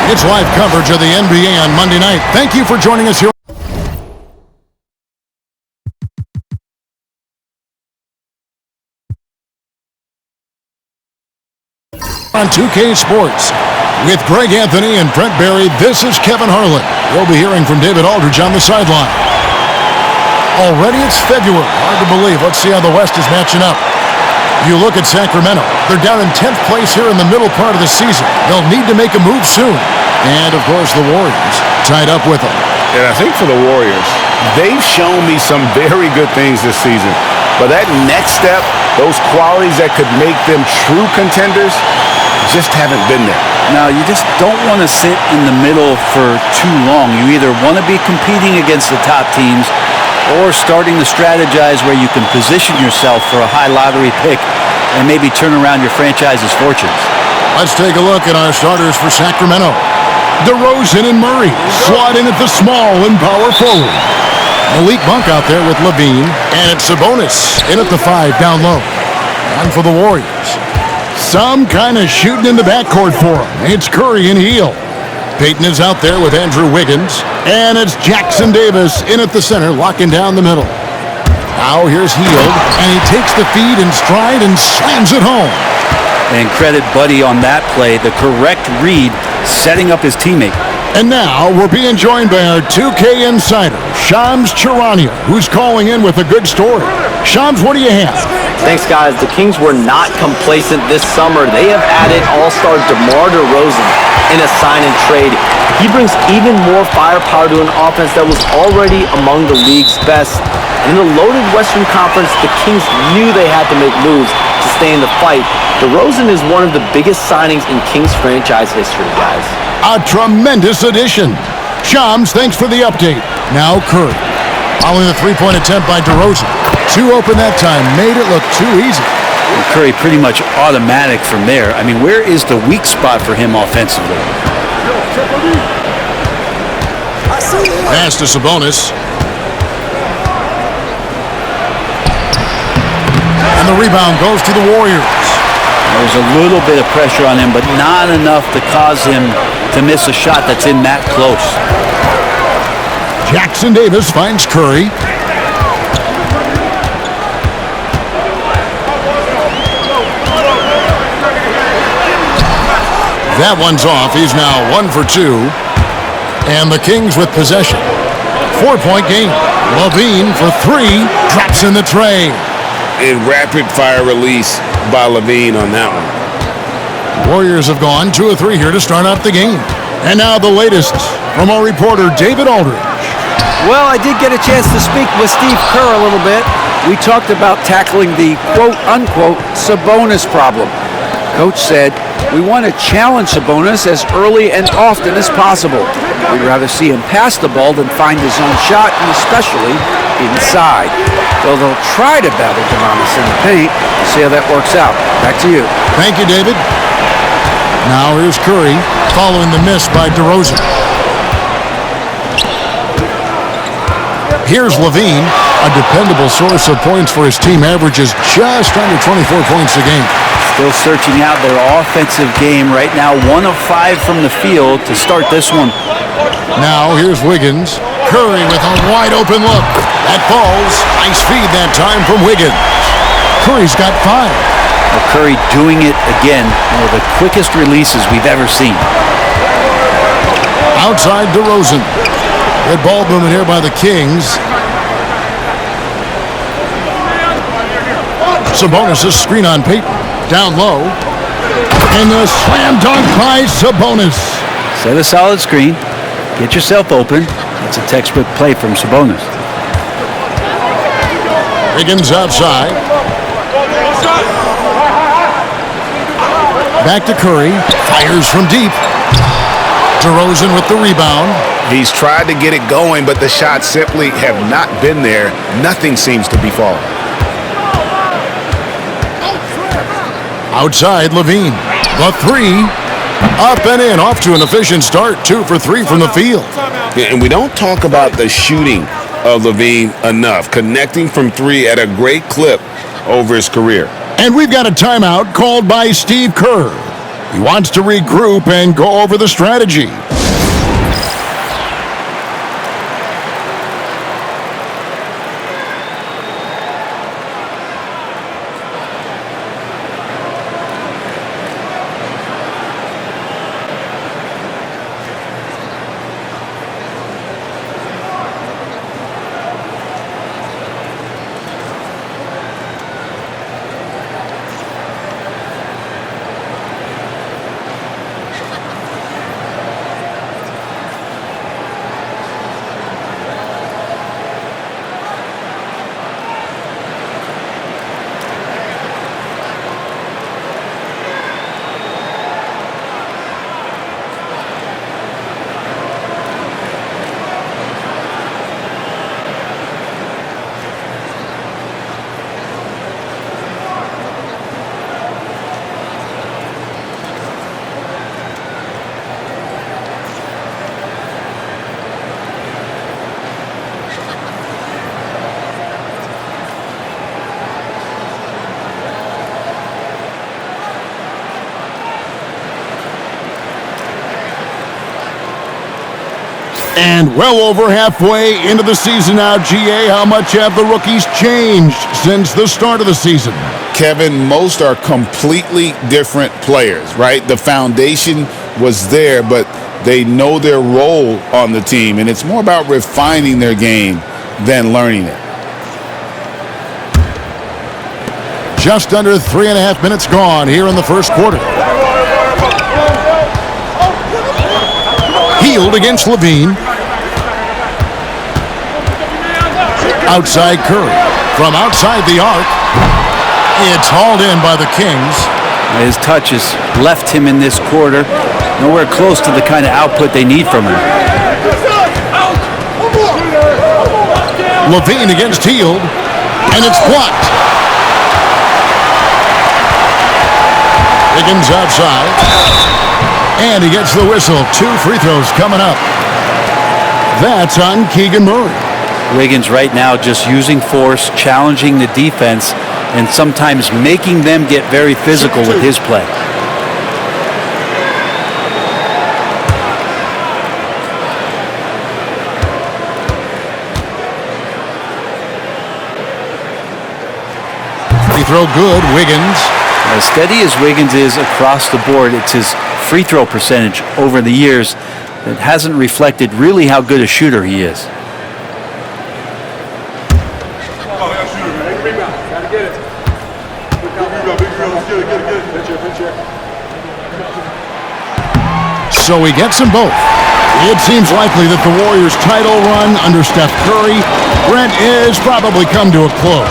It's live coverage of the NBA on Monday night. Thank you for joining us here on 2K Sports. With Greg Anthony and Brent Barry, this is Kevin Harlan. We'll be hearing from David Aldridge on the sideline. Already it's February. Hard to believe. Let's see how the West is matching up. You look at Sacramento. They're down in 10th place here in the middle part of the season. They'll need to make a move soon. And, of course, the Warriors tied up with them. And I think for the Warriors, they've shown me some very good things this season. But that next step, those qualities that could make them true contenders, just haven't been there. Now, you just don't want to sit in the middle for too long. You either want to be competing against the top teams or starting to strategize where you can position yourself for a high lottery pick and maybe turn around your franchise's fortunes. Let's take a look at our starters for Sacramento. DeRozan and Murray slot in at the small and power forward. Malik Monk out there with Lavine, and it's Sabonis in at the 5 down low. And for the Warriors, some kind of shooting in the backcourt for him. It's Curry and Hield. Payton is out there with Andrew Wiggins, and it's Jackson Davis in at the center, locking down the middle. Now here's Hield, and he takes the feed in stride and slams it home. And credit Buddy on that play, the correct read, setting up his teammate. And now we're being joined by our 2K insider, Shams Charania, who's calling in with a good story. Shams, what do you have? Thanks, guys. The Kings were not complacent this summer. They have added all-star DeMar DeRozan in a sign and trade. He brings even more firepower to an offense that was already among the league's best. And in the loaded Western Conference, the Kings knew they had to make moves to stay in the fight. DeRozan is one of the biggest signings in Kings franchise history, guys. A tremendous addition. Shams, thanks for the update. Now Curry. Following the three-point attempt by DeRozan. Two open that time, made it look too easy. And Curry pretty much automatic from there. I mean, where is the weak spot for him offensively? Pass to Sabonis. And the rebound goes to the Warriors. There's a little bit of pressure on him, but not enough to cause him to miss a shot that's in that close. Jackson Davis finds Curry. That one's off. He's now 1 for 2. And the Kings with possession. 4-point game. Lavine for 3. Drops in the tray. And rapid-fire release by Lavine on that one. Warriors have gone 2 of 3 here to start out the game. And now the latest from our reporter, David Aldridge. Well, I did get a chance to speak with Steve Kerr a little bit. We talked about tackling the quote-unquote Sabonis problem. Coach said, we want to challenge Sabonis as early and often as possible. We'd rather see him pass the ball than find his own shot, and especially inside. So they'll try to battle Sabonis in the paint. See how that works out. Back to you. Thank you, David. Now here's Curry following the miss by DeRozan. Here's Lavine, a dependable source of points for his team, averages just under 24 points a game. Still searching out their offensive game right now. 1 of 5 from the field to start this one. Now here's Wiggins. Curry with a wide open look. That falls. Nice feed that time from Wiggins. Curry's got 5. Well, Curry doing it again. One of the quickest releases we've ever seen. Outside DeRozan. Good ball movement here by the Kings. Sabonis' screen on Payton. Down low. And the slam dunk by Sabonis. Set a solid screen. Get yourself open. That's a textbook play from Sabonis. Wiggins outside. Back to Curry. Fires from deep. DeRozan with the rebound. He's tried to get it going, but the shots simply have not been there. Nothing seems to be falling. Outside, Lavine. The 3. Up and in. Off to an efficient start. 2 for 3 from the field. Yeah, and we don't talk about the shooting of Lavine enough. Connecting from 3 at a great clip over his career. And we've got a timeout called by Steve Kerr. He wants to regroup and go over the strategy. And well over halfway into the season now, GA, how much have the rookies changed since the start of the season? Kevin, most are completely different players, right? The foundation was there, but they know their role on the team, and it's more about refining their game than learning it. Just under 3.5 minutes gone here in the first quarter. Healed against Lavine. Outside Curry. From outside the arc. It's hauled in by the Kings. His touch has left him in this quarter. Nowhere close to the kind of output they need from him. Lavine against Healed. And it's blocked. Wiggins outside. And he gets the whistle. 2 free throws coming up. That's on Keegan Murray. Wiggins right now just using force, challenging the defense, and sometimes making them get very physical with his play. Free throw good, Wiggins. As steady as Wiggins is across the board, it's his free throw percentage over the years that hasn't reflected really how good a shooter he is. So he gets them both. It seems likely that the Warriors' title run under Steph Curry, Brent, is probably come to a close.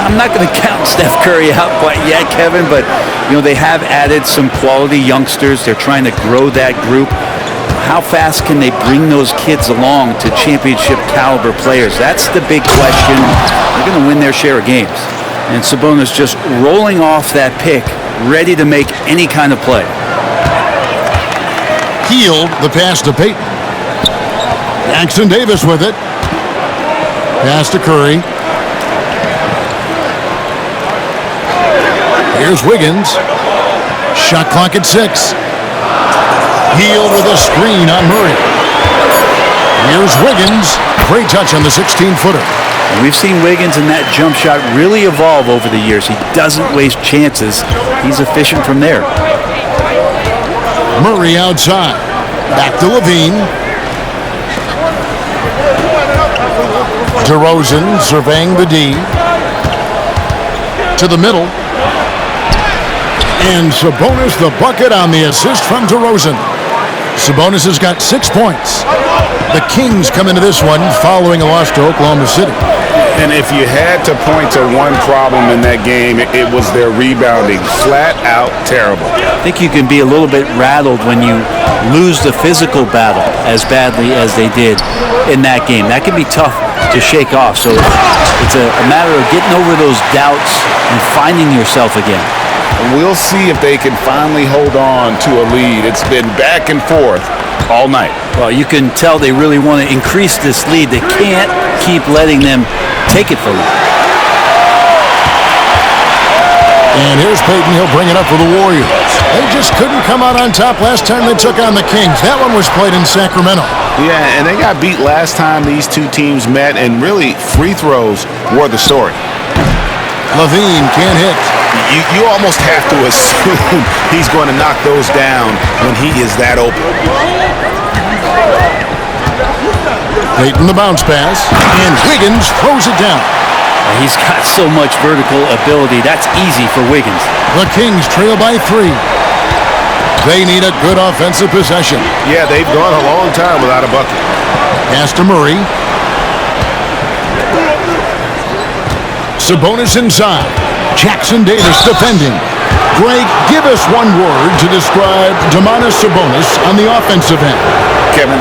I'm not going to count Steph Curry out quite yet, Kevin, but they have added some quality youngsters. They're trying to grow that group. How fast can they bring those kids along to championship caliber players? That's the big question. They're going to win their share of games. And Sabonis just rolling off that pick, ready to make any kind of play. Healed the pass to Payton. Jackson Davis with it. Pass to Curry. Here's Wiggins. Shot clock at 6. Healed with a screen on Murray. Here's Wiggins. Great touch on the 16-footer. We've seen Wiggins in that jump shot really evolve over the years. He doesn't waste chances. He's efficient from there. Murray outside. Back to Lavine. DeRozan surveying the D. To the middle. And Sabonis the bucket on the assist from DeRozan. Sabonis has got 6 points. The Kings come into this one following a loss to Oklahoma City. And if you had to point to one problem in that game, it was their rebounding. Flat out terrible. I think you can be a little bit rattled when you lose the physical battle as badly as they did in that game. That can be tough to shake off. So it's a matter of getting over those doubts and finding yourself again. We'll see if they can finally hold on to a lead. It's been back and forth all night. Well, you can tell they really want to increase this lead. They can't keep letting them take it from them. And here's Peyton. He'll bring it up for the Warriors. They just couldn't come out on top last time they took on the Kings. That one was played in Sacramento. Yeah, and they got beat last time these two teams met, and really free throws were the story. Lavine can't hit. You almost have to assume he's going to knock those down when he is that open. Peyton the bounce pass, and Wiggins throws it down. He's got so much vertical ability. That's easy for Wiggins. The Kings trail by 3. They need a good offensive possession. Yeah, they've gone a long time without a bucket. Pass to Murray. Sabonis inside. Jackson Davis defending. Greg, give us one word to describe Domantas Sabonis on the offensive end. Kevin,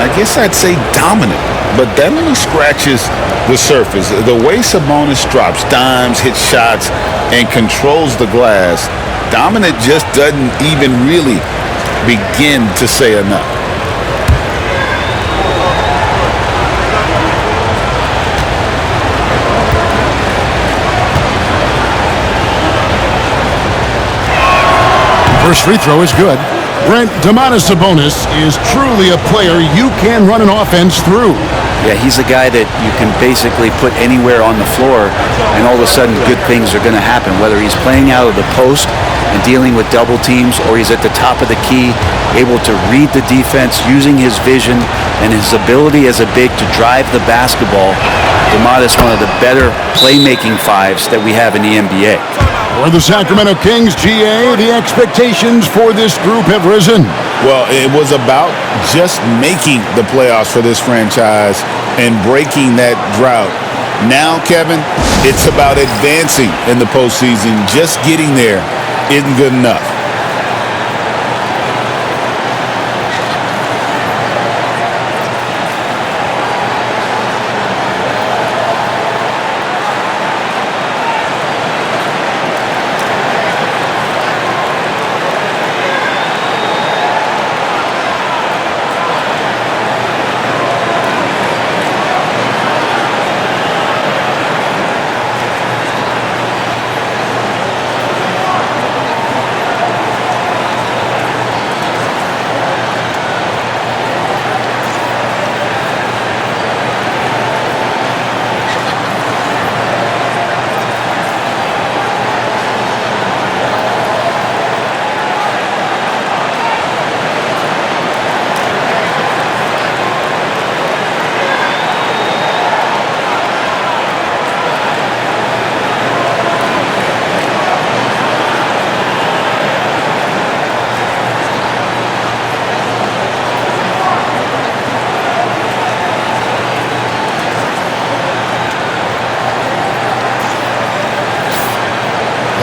I guess I'd say dominant, but that only scratches the surface. The way Sabonis drops dimes, hits shots, and controls the glass, dominant just doesn't even really begin to say enough. First free throw is good. Brent, Domantas Sabonis is truly a player you can run an offense through. Yeah, he's a guy that you can basically put anywhere on the floor, and all of a sudden good things are going to happen, whether he's playing out of the post and dealing with double teams, or he's at the top of the key, able to read the defense, using his vision and his ability as a big to drive the basketball. Domantas, one of the better playmaking fives that we have in the NBA. For the Sacramento Kings, GA, the expectations for this group have risen. Well, it was about just making the playoffs for this franchise and breaking that drought. Now, Kevin, it's about advancing in the postseason. Just getting there isn't good enough.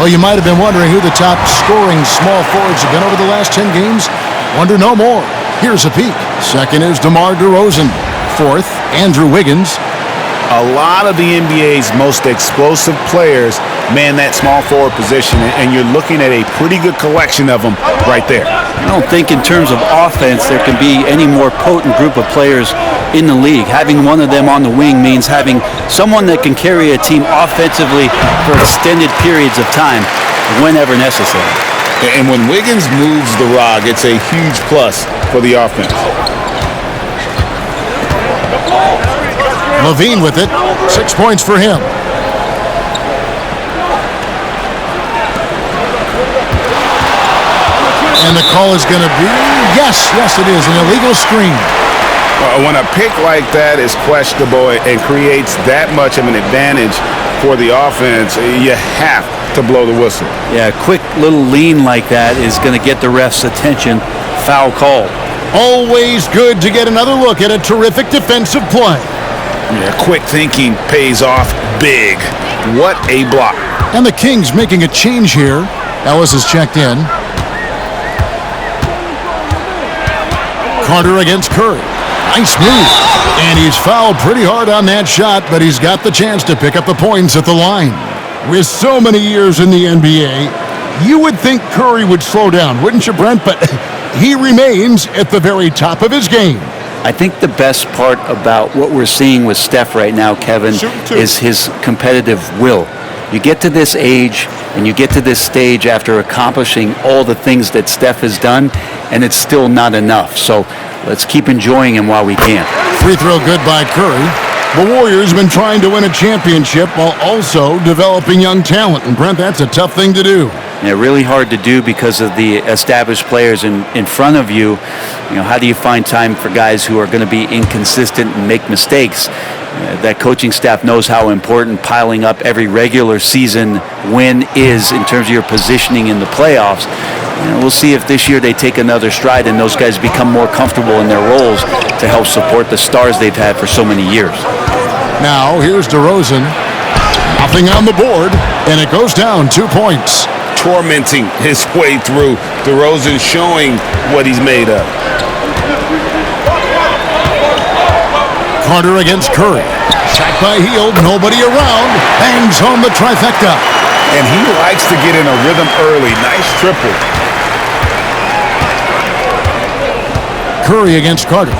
Well, you might have been wondering who the top scoring small forwards have been over the last 10 games. Wonder no more. Here's a peek. Second is DeMar DeRozan. Fourth, Andrew Wiggins. A lot of the NBA's most explosive players man that small forward position, and you're looking at a pretty good collection of them right there. I don't think in terms of offense there can be any more potent group of players in the league. Having one of them on the wing means having someone that can carry a team offensively for extended periods of time whenever necessary. And when Wiggins moves the rock, it's a huge plus for the offense. Lavine with it. 6 points for him. And the call is going to be, yes, it is, an illegal screen. When a pick like that is questionable and creates that much of an advantage for the offense, you have to blow the whistle. Yeah, a quick little lean like that is going to get the ref's attention. Foul call. Always good to get another look at a terrific defensive play. Yeah, quick thinking pays off big. What a block. And the Kings making a change here. Ellis is checked in. Carter against Curry. Nice move. And he's fouled pretty hard on that shot, but he's got the chance to pick up the points at the line. With so many years in the NBA, you would think Curry would slow down, wouldn't you, Brent? But he remains at the very top of his game. I think the best part about what we're seeing with Steph right now, Kevin, is his competitive will. You get to this age and you get to this stage after accomplishing all the things that Steph has done, and it's still not enough. So let's keep enjoying him while we can. Free throw good by Curry. The Warriors have been trying to win a championship while also developing young talent. And Brent, that's a tough thing to do. Yeah, really hard to do because of the established players in front of you. You know, how do you find time for guys who are going to be inconsistent and make mistakes? That coaching staff knows how important piling up every regular season win is in terms of your positioning in the playoffs. You know, we'll see if this year they take another stride and those guys become more comfortable in their roles to help support the stars they've had for so many years. Now, here's DeRozan. Nothing on the board, and it goes down 2 points. Tormenting his way through. DeRozan showing what he's made of. Carter against Curry. Shot by Hield, nobody around. Bangs home the trifecta. And he likes to get in a rhythm early. Nice triple. Curry against Carter.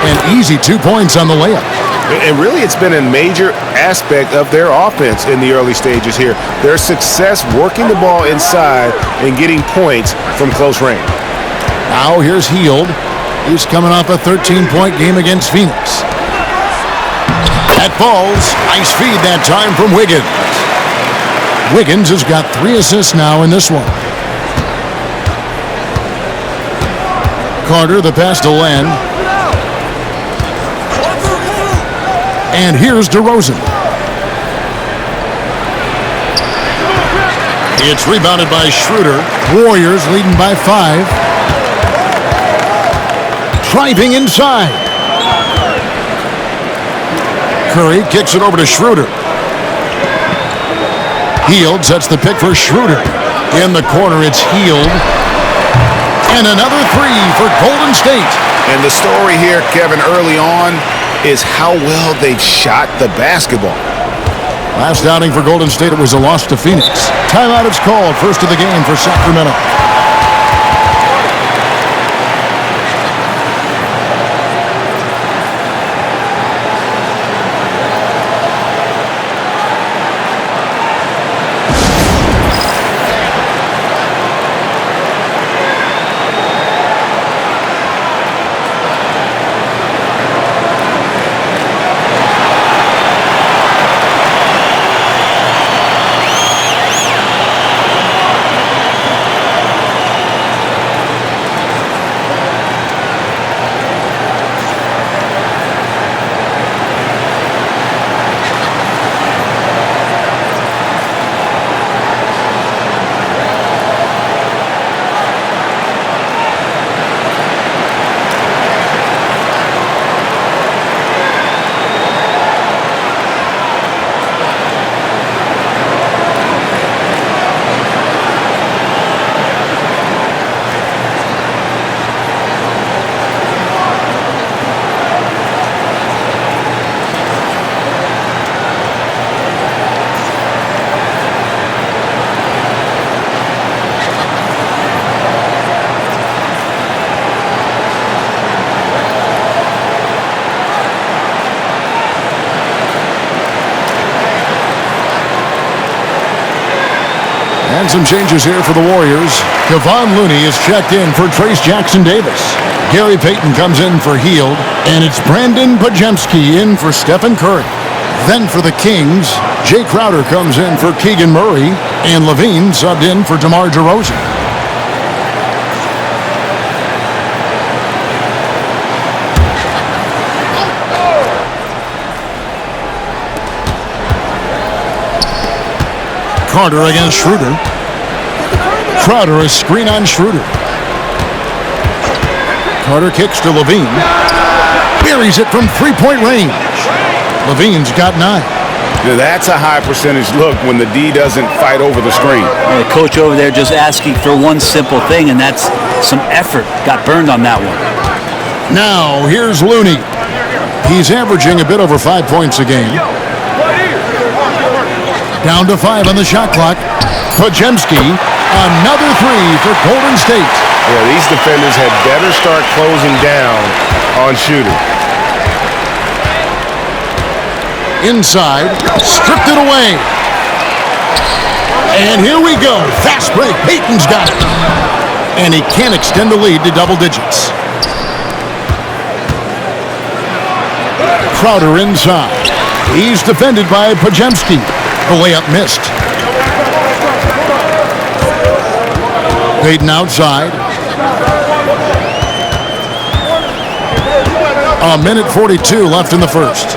An easy 2 points on the layup. And really, it's been a major aspect of their offense in the early stages here. Their success working the ball inside and getting points from close range. Now here's Hield. He's coming off a 13-point game against Phoenix. That falls. Nice feed that time from Wiggins. Wiggins has got 3 assists now in this one. Carter, the pass to Len. And here's DeRozan. It's rebounded by Schroeder. Warriors leading by 5. Driving inside. Curry kicks it over to Schroeder. Hield sets the pick for Schroeder. In the corner, it's Hield. And another 3 for Golden State. And the story here, Kevin, early on is how well they've shot the basketball. Last outing for Golden State, it was a loss to Phoenix. Timeout is called. First of the game for Sacramento. And some changes here for the Warriors. Kevon Looney is checked in for Trace Jackson-Davis. Gary Payton comes in for Hield. And it's Brandon Podziemski in for Stephen Curry. Then for the Kings, Jay Crowder comes in for Keegan Murray. And Lavine subbed in for DeMar DeRozan. Carter against Schroeder. Crowder a screen on Schroeder. Carter kicks to Lavine. Buries it from three-point range. Lavine's got 9. Now that's a high percentage look when the D doesn't fight over the screen. The coach over there just asking for one simple thing, and that's some effort. Got burned on that one. Now here's Looney. He's averaging a bit over 5 points a game. Down to 5 on the shot clock. Podziemski, another 3 for Golden State. Yeah, these defenders had better start closing down on shooting. Inside, stripped it away. And here we go. Fast break. Payton's got it. And he can't extend the lead to double digits. Crowder inside. He's defended by Pajemski. The layup missed. Payton outside. A minute 42 left in the first.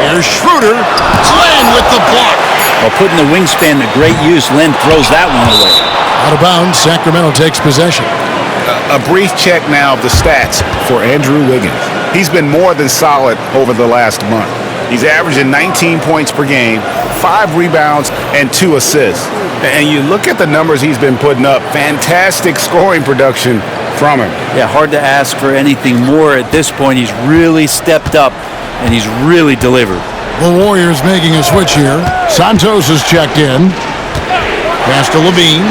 Here's Schroeder. Len with the block. Well, putting the wingspan to great use, Len throws that one away. Out of bounds, Sacramento takes possession. A brief check now of the stats for Andrew Wiggins. He's been more than solid over the last month. He's averaging 19 points per game, 5 rebounds, and 2 assists. And you look at the numbers he's been putting up, fantastic scoring production from him. Yeah, hard to ask for anything more at this point. He's really stepped up, and he's really delivered. The Warriors making a switch here. Santos has checked in. Pass to Lavine.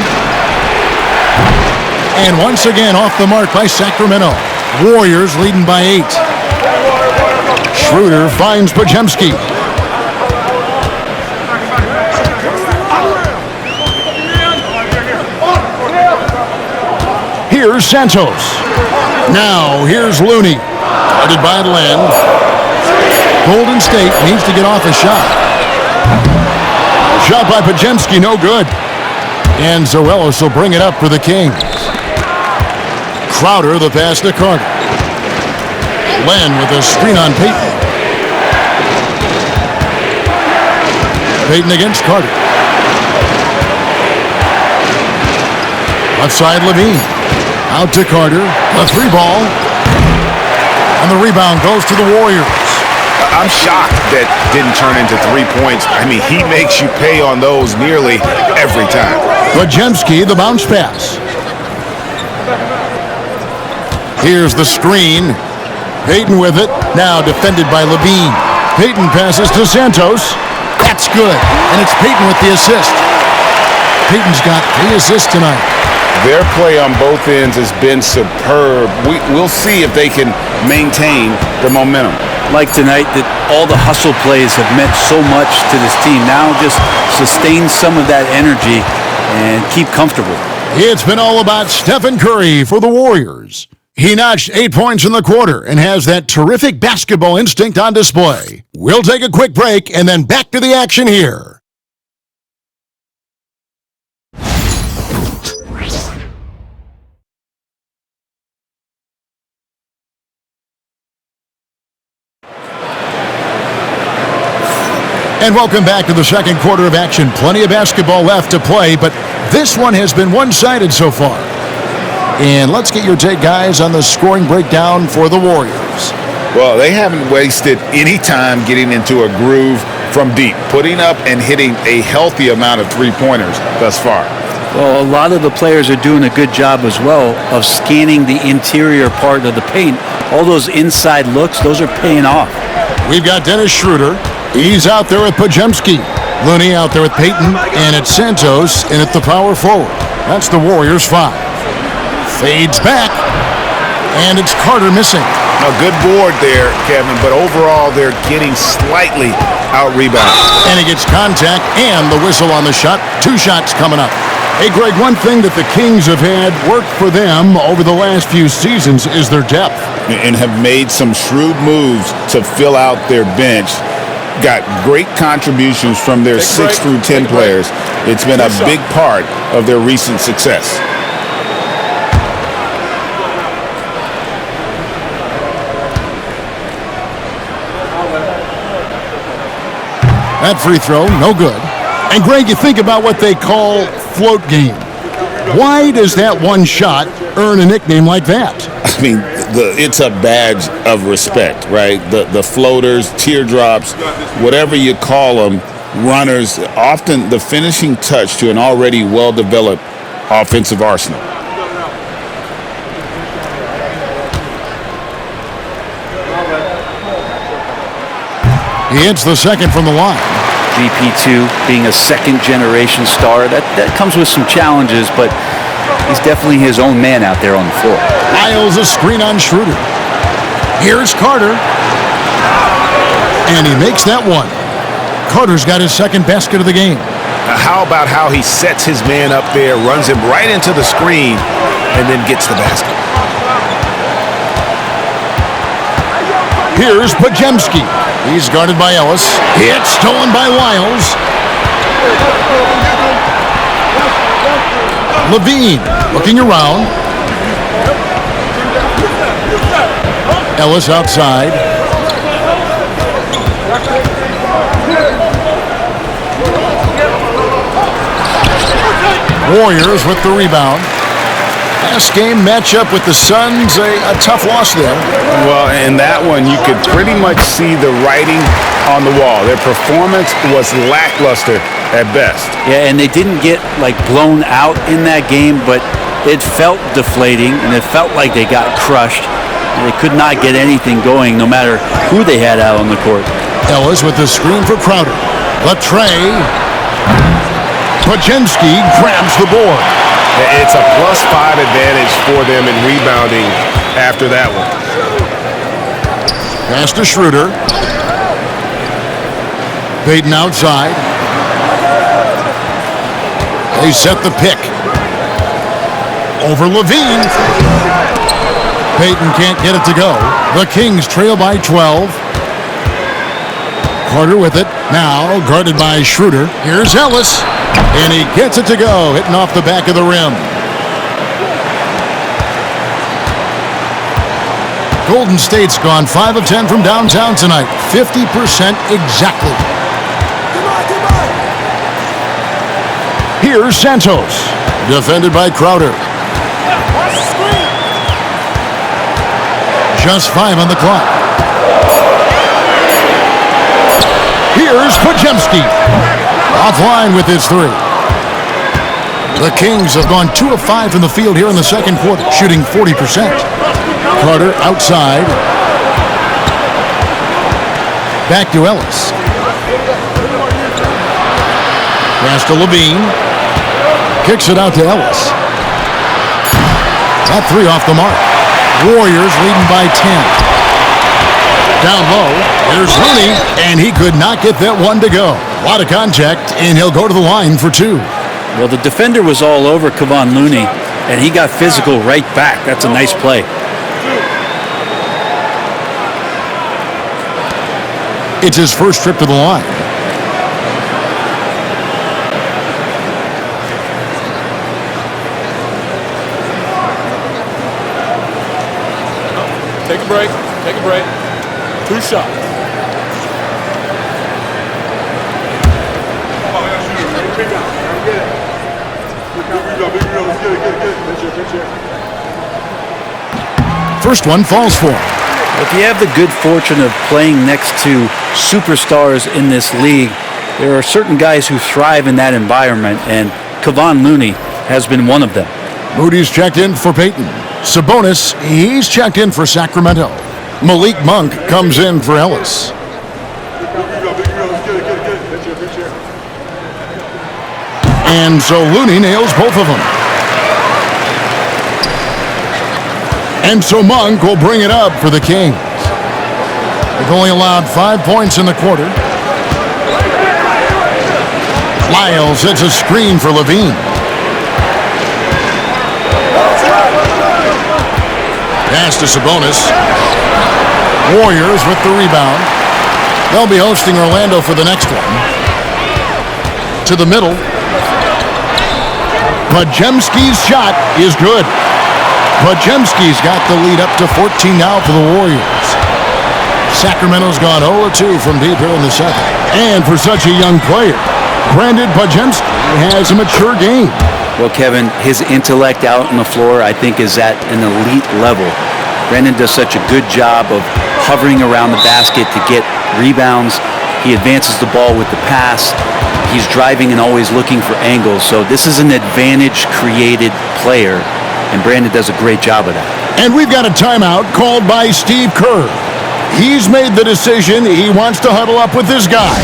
And once again off the mark by Sacramento. Warriors leading by 8. Schroeder finds Pajemski. Here's Santos. Now here's Looney. Guarded by Len. Golden State needs to get off a shot. Shot by Pajemski, no good. And Zorelos will bring it up for the Kings. Crowder, the pass to Carter. Len with a screen on Payton. Payton against Carter. Left side, Lavine. Out to Carter. The 3-ball. And the rebound goes to the Warriors. I'm shocked that didn't turn into 3 points. I mean, he makes you pay on those nearly every time. Pajemski, the bounce pass. Here's the screen. Payton with it. Now defended by Lavine. Payton passes to Santos. That's good. And it's Payton with the assist. Payton's got 3 assists tonight. Their play on both ends has been superb. We'll see if they can maintain the momentum. Like tonight, that all the hustle plays have meant so much to this team. Now just sustain some of that energy and keep comfortable. It's been all about Stephen Curry for the Warriors. He notched 8 points in the quarter and has that terrific basketball instinct on display. We'll take a quick break and then back to the action here. And welcome back to the second quarter of action. Plenty of basketball left to play, but this one has been one-sided so far. And let's get your take, guys, on the scoring breakdown for the Warriors. Well, they haven't wasted any time getting into a groove from deep, putting up and hitting a healthy amount of three-pointers thus far. Well, a lot of the players are doing a good job as well of scanning the interior part of the paint. All those inside looks, those are paying off. We've got Dennis Schroeder. He's out there with Pajemski. Looney out there with Payton. And it's Santos in at the power forward. That's the Warriors' 5. Fades back. And it's Carter missing. A good board there, Kevin, but overall they're getting slightly out-rebounded. And he gets contact and the whistle on the shot. 2 shots coming up. Hey, Greg, one thing that the Kings have had work for them over the last few seasons is their depth. And have made some shrewd moves to fill out their bench. Got great contributions from their 6 through 10 players. It's been a big part of their recent success. That free throw, no good. And Greg, you think about what they call float game. Why does that one shot earn a nickname like that? I mean, it's a badge of respect, right? The floaters, teardrops, whatever you call them, runners, often the finishing touch to an already well-developed offensive arsenal. He hits the second from the line. GP2 being a second-generation star, that comes with some challenges, but he's definitely his own man out there on the floor. Miles a screen on Schroeder. Here's Carter. And he makes that one. Carter's got his second basket of the game. How about how he sets his man up there, runs him right into the screen, and then gets the basket. Here's Pajemski. He's guarded by Ellis. It's stolen by Wiles. Lavine looking around. Ellis outside. Warriors with the rebound. Last game matchup with the Suns, a tough loss there. Well, in that one, you could pretty much see the writing on the wall. Their performance was lackluster at best. Yeah, and they didn't get blown out in that game, but it felt deflating, and it felt like they got crushed. They could not get anything going, no matter who they had out on the court. Ellis with the screen for Crowder. The tray. Pajemski grabs the board. It's a +5 advantage for them in rebounding after that one. Pass to Schroeder. Payton outside. They set the pick. Over Lavine. Payton can't get it to go. The Kings trail by 12. Carter with it. Now guarded by Schroeder. Here's Ellis. And he gets it to go, hitting off the back of the rim. Golden State's gone 5 of 10 from downtown tonight. 50% exactly. Here's Santos. Defended by Crowder. Just 5 on the clock. Here's Pajemski. Offline with his 3. The Kings have gone 2 of 5 from the field here in the second quarter, shooting 40%. Carter outside. Back to Ellis. Pass to Lavine. Kicks it out to Ellis. That 3 off the mark. Warriors leading by 10. Down low, there's Looney, and he could not get that one to go. A lot of contact, and he'll go to the line for 2. Well, the defender was all over Kevon Looney, and he got physical right back. That's a nice play. It's his first trip to the line. Take a break. Take a break. 2 shots. First one falls for him. If you have the good fortune of playing next to superstars in this league, there are certain guys who thrive in that environment, and Kevon Looney has been one of them. Moody's checked in for Payton. Sabonis, he's checked in for Sacramento. Malik Monk comes in for Ellis. And so Looney nails both of them. And so Monk will bring it up for the Kings. They've only allowed 5 points in the quarter. Lyle sets a screen for Lavine. Pass to Sabonis. Warriors with the rebound. They'll be hosting Orlando for the next one. To the middle. Pajemski's shot is good. Pajemski's got the lead up to 14 now for the Warriors. Sacramento's gone 0-2 from deep here in the second. And for such a young player, Brandon Pajemski has a mature game. Well, Kevin, his intellect out on the floor, I think, is at an elite level. Brandon does such a good job of hovering around the basket to get rebounds. He advances the ball with the pass. He's driving and always looking for angles. So this is an advantage-created player, and Brandon does a great job of that. And we've got a timeout called by Steve Kerr. He's made the decision. He wants to huddle up with his guys.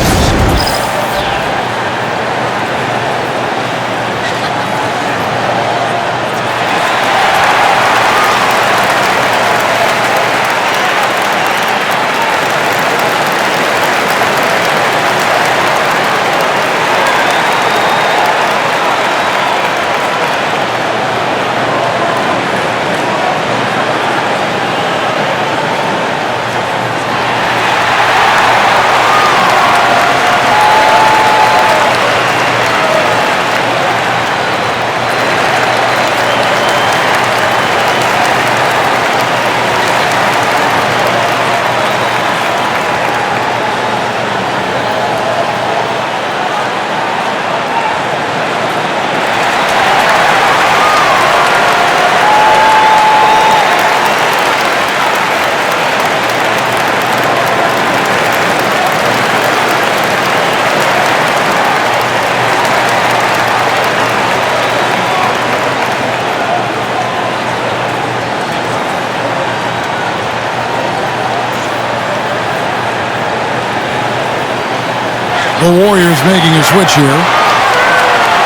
The Warriors making a switch here.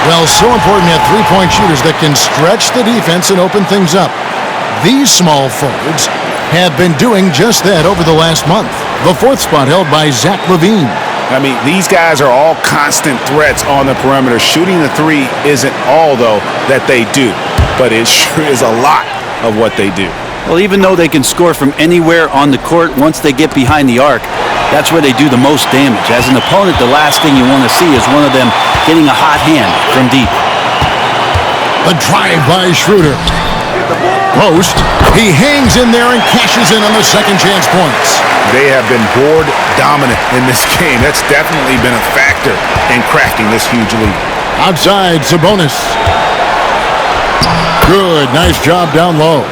Well, so important to have three-point shooters that can stretch the defense and open things up. These small forwards have been doing just that over the last month. The fourth spot held by ZACHLAVINE. I mean, these guys are all constant threats on the perimeter. Shooting the three isn't all, though, that they do. But it sure is a lot of what they do. Well, even though they can score from anywhere on the court, once they get behind the arc, that's where they do the most damage. As an opponent, the last thing you want to see is one of them getting a hot hand from deep. The drive by Schroeder. Post. He hangs in there and cashes in on the second chance points. They have been board dominant in this game. That's definitely been a factor in cracking this huge lead. Outside, Sabonis. Good. Nice job down low.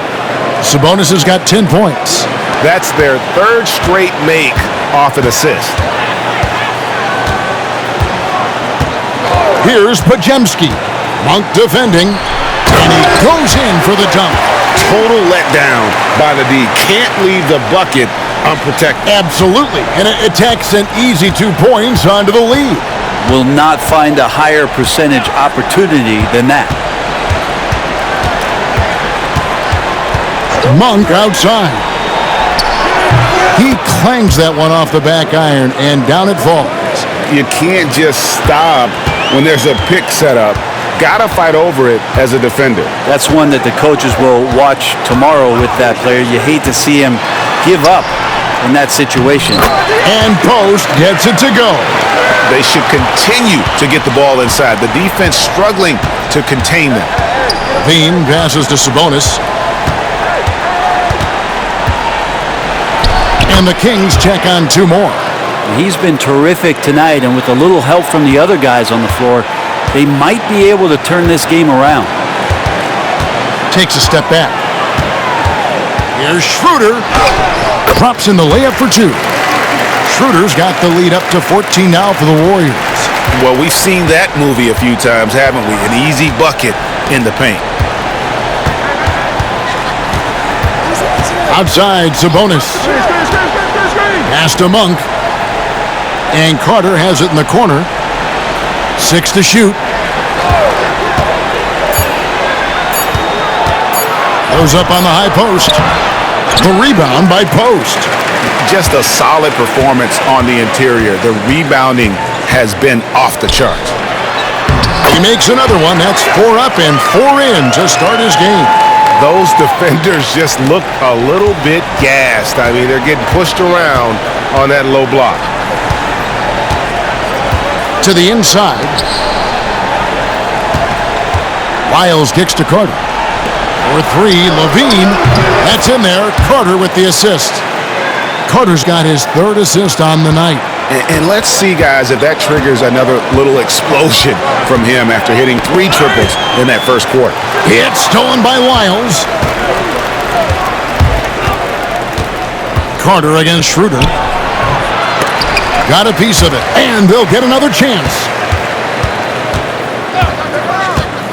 Sabonis has got 10 points. That's their third straight make off an assist. Here's Pajemski. Monk defending. And he goes in for the dunk. Total letdown by the D. Can't leave the bucket unprotected. Absolutely. And it attacks an easy 2 points onto the lead. Will not find a higher percentage opportunity than that. Monk outside. He clangs that one off the back iron, and down it falls. You can't just stop when there's a pick set up. Gotta fight over it as a defender. That's one that the coaches will watch tomorrow with that player. You hate to see him give up in that situation. And Post gets it to go. They should continue to get the ball inside. The defense struggling to contain them. Lavine passes to Sabonis. And the Kings check on 2 more. He's been terrific tonight, and with a little help from the other guys on the floor, they might be able to turn this game around. Takes a step back. Here's Schroeder. Drops in the layup for 2. Schroeder's got the lead up to 14 now for the Warriors. Well, we've seen that movie a few times, haven't we? An easy bucket in the paint. Outside, Sabonis. Pass to Monk. And Carter has it in the corner. 6 to shoot. Goes up on the high post. The rebound by Post. Just a solid performance on the interior. The rebounding has been off the charts. He makes another one. That's 4 up and 4 in to start his game. Those defenders just look a little bit gassed. I mean, they're getting pushed around on that low block. To the inside. Lyles kicks to Carter. For 3, Lavine. That's in there. Carter with the assist. Carter's got his 3rd assist on the night. And let's see, guys, if that triggers another little explosion from him after hitting 3 triples in that first quarter. It's stolen by Lyles. Carter against Schroeder. Got a piece of it, and they'll get another chance.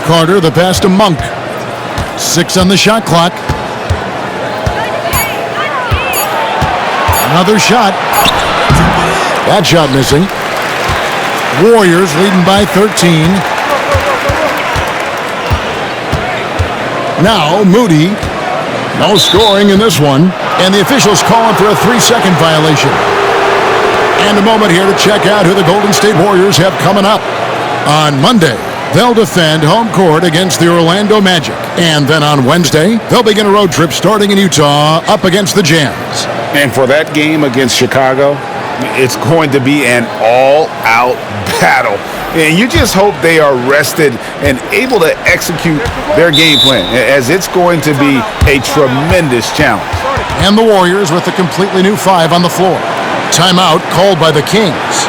Carter, the pass to Monk. 6 on the shot clock. Another shot. That shot missing. Warriors leading by 13. Now Moody. No scoring in this one. And the officials calling for a 3-second violation. And a moment here to check out who the Golden State Warriors have coming up. On Monday, they'll defend home court against the Orlando Magic. And then on Wednesday, they'll begin a road trip starting in Utah up against the Jazz. And for that game against Chicago, it's going to be an all-out battle. And you just hope they are rested and able to execute their game plan, as it's going to be a tremendous challenge. And the Warriors with a completely new 5 on the floor. Timeout called by the Kings.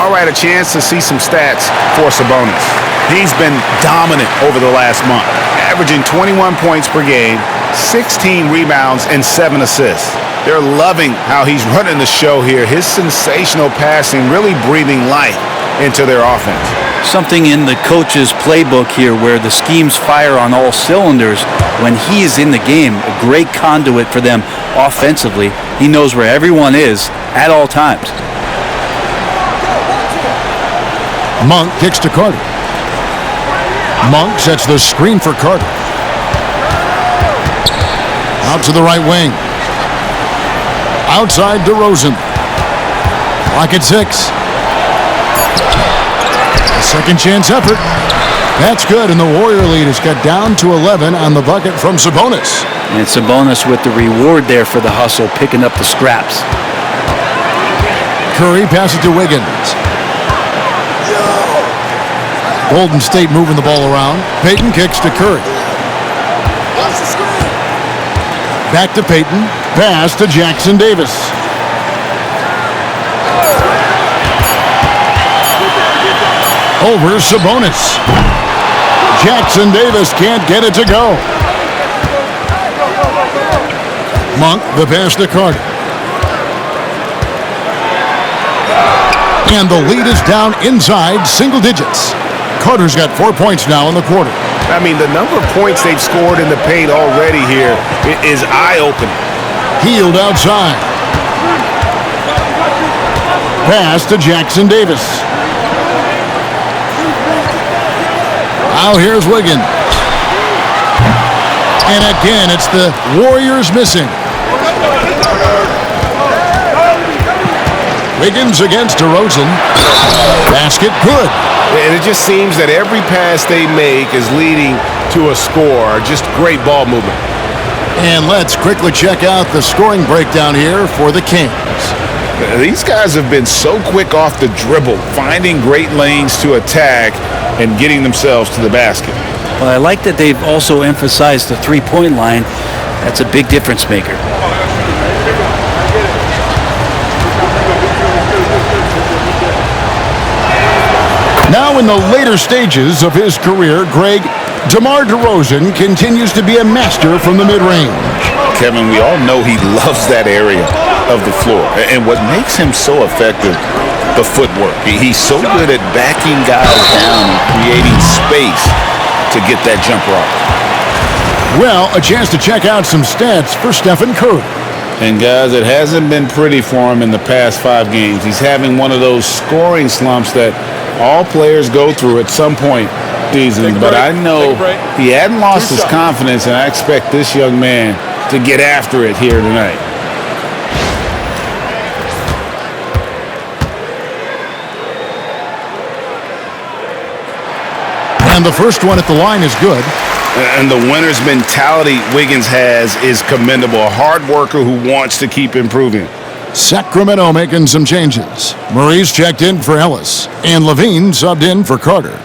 All right, a chance to see some stats for Sabonis. He's been dominant over the last month, averaging 21 points per game, 16 rebounds, and 7 assists. They're loving how he's running the show here. His sensational passing really breathing life into their offense. Something in the coach's playbook here where the schemes fire on all cylinders when he is in the game. A great conduit for them offensively. He knows where everyone is at all times. Monk kicks to Carter. Monk sets the screen for Carter. Out to the right wing. Outside DeRozan. Clock at 6. A second chance effort. That's good, and the Warrior lead has got down to 11 on the bucket from Sabonis. And Sabonis with the reward there for the hustle, picking up the scraps. Curry passes to Wiggins. Golden State moving the ball around. Payton kicks to Curry. Back to Payton. Pass to Jackson Davis. Over Sabonis. Jackson Davis can't get it to go. Monk, the pass to Carter. And the lead is down inside single digits. Carter's got 4 points now in the quarter. I mean, the number of points they've scored in the paint already here is eye-opening. Healed outside. Pass to Jackson Davis. Now here's Wiggins. And again, it's the Warriors missing. Wiggins against DeRozan. Basket good. And it just seems that every pass they make is leading to a score. Just great ball movement. And let's quickly check out the scoring breakdown here for the Kings. These guys have been so quick off the dribble, finding great lanes to attack and getting themselves to the basket. Well, I like that they've also emphasized the three-point line. That's a big difference maker. Now in the later stages of his career, Greg, DeMar DeRozan continues to be a master from the mid-range. Kevin, we all know he loves that area of the floor. And what makes him so effective, the footwork. He's so good at backing guys down and creating space to get that jumper off. Well, a chance to check out some stats for Stephen Curry. And guys, it hasn't been pretty for him in the past 5 games. He's having one of those scoring slumps that all players go through at some point season. But I know he hadn't lost his confidence, and I expect this young man to get after it here tonight. And the first one at the line is good. And the winner's mentality Wiggins has is commendable. A hard worker who wants to keep improving. Sacramento making some changes. Murray's checked in for Ellis, and Lavine subbed in for Carter.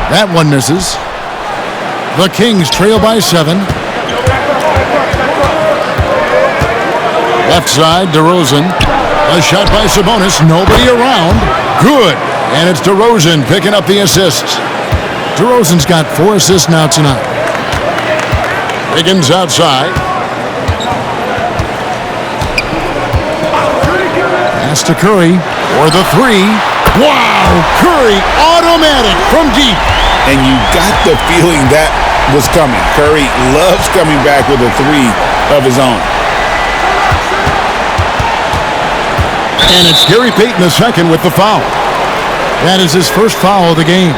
That one misses. The Kings trail by 7. Left side, DeRozan. A shot by Sabonis. Nobody around. Good. And it's DeRozan picking up the assists. DeRozan's got 4 assists now tonight. Wiggins outside. Pass to Curry for the 3. Wow! Curry automatic from deep. And you got the feeling that was coming. Curry loves coming back with a 3 of his own. And it's Gary Payton II with the foul. That is his first foul of the game.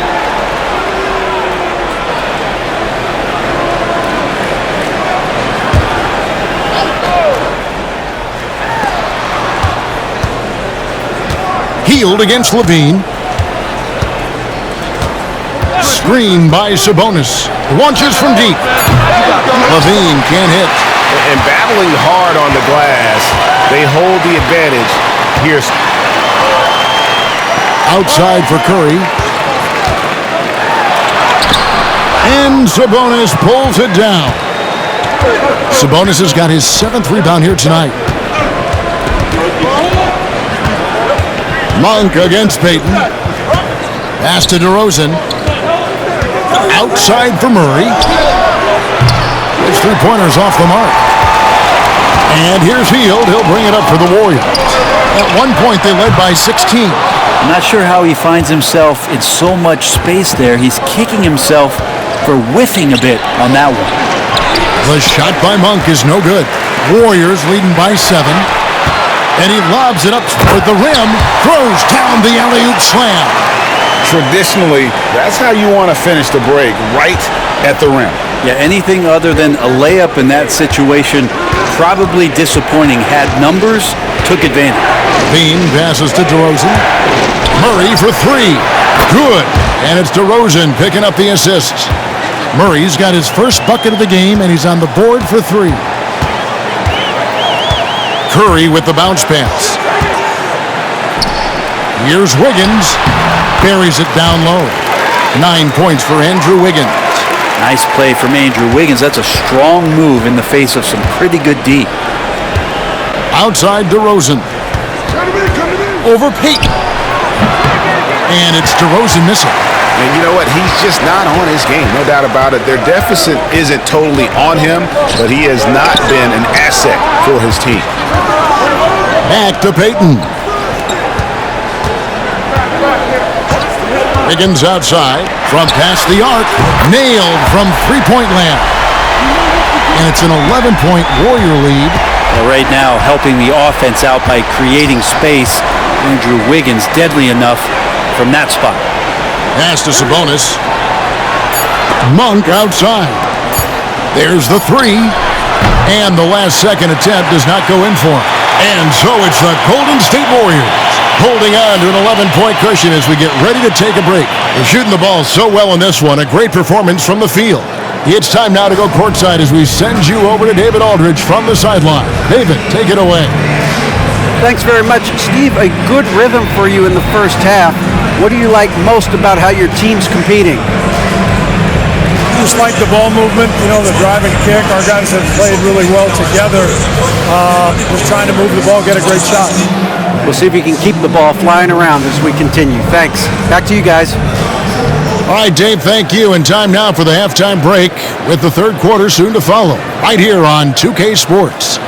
Healed against Lavine. Screen by Sabonis. Launches from deep. Lavine can't hit. And battling hard on the glass, they hold the advantage. Here's outside for Curry. And Sabonis pulls it down. Sabonis has got his 7th rebound here tonight. Monk against Payton. Pass to DeRozan. Outside for Murray. His three-pointer's off the mark. And here's Hield. He'll bring it up for the Warriors. At one point, they led by 16. I'm not sure how he finds himself in so much space there. He's kicking himself for whiffing a bit on that one. The shot by Monk is no good. Warriors leading by 7. And he lobs it up toward the rim. Throws down the alley-oop slam. Traditionally, that's how you want to finish the break, right at the rim. Yeah, anything other than a layup in that situation, probably disappointing. Had numbers, took advantage. Lavine passes to DeRozan. Murray for 3. Good. And it's DeRozan picking up the assist. Murray's got his first bucket of the game, and he's on the board for 3. Curry with the bounce pass. Here's Wiggins. Buries it down low. 9 points for Andrew Wiggins. Nice play from Andrew Wiggins. That's a strong move in the face of some pretty good D. Outside DeRozan. Over Payton. And it's DeRozan missing. And you know what? He's just not on his game, no doubt about it. Their deficit isn't totally on him, but he has not been an asset for his team. Back to Payton. Wiggins outside from past the arc. Nailed from three-point land. And it's an 11-point Warrior lead. Well, right now, helping the offense out by creating space. Andrew Wiggins deadly enough from that spot. Pass to Sabonis. Monk outside. There's the 3. And the last-second attempt does not go in for him. And so it's the Golden State Warriors holding on to an 11-point cushion as we get ready to take a break. They're shooting the ball so well in this one. A great performance from the field. It's time now to go courtside as we send you over to David Aldridge from the sideline. David, take it away. Thanks very much, Steve. A good rhythm for you in the first half. What do you like most about how your team's competing? Just like the ball movement, the drive and kick. Our guys have played really well together. Just trying to move the ball, get a great shot. We'll see if you can keep the ball flying around as we continue. Thanks. Back to you guys. All right, Dave, thank you. And time now for the halftime break with the third quarter soon to follow. Right here on 2K Sports.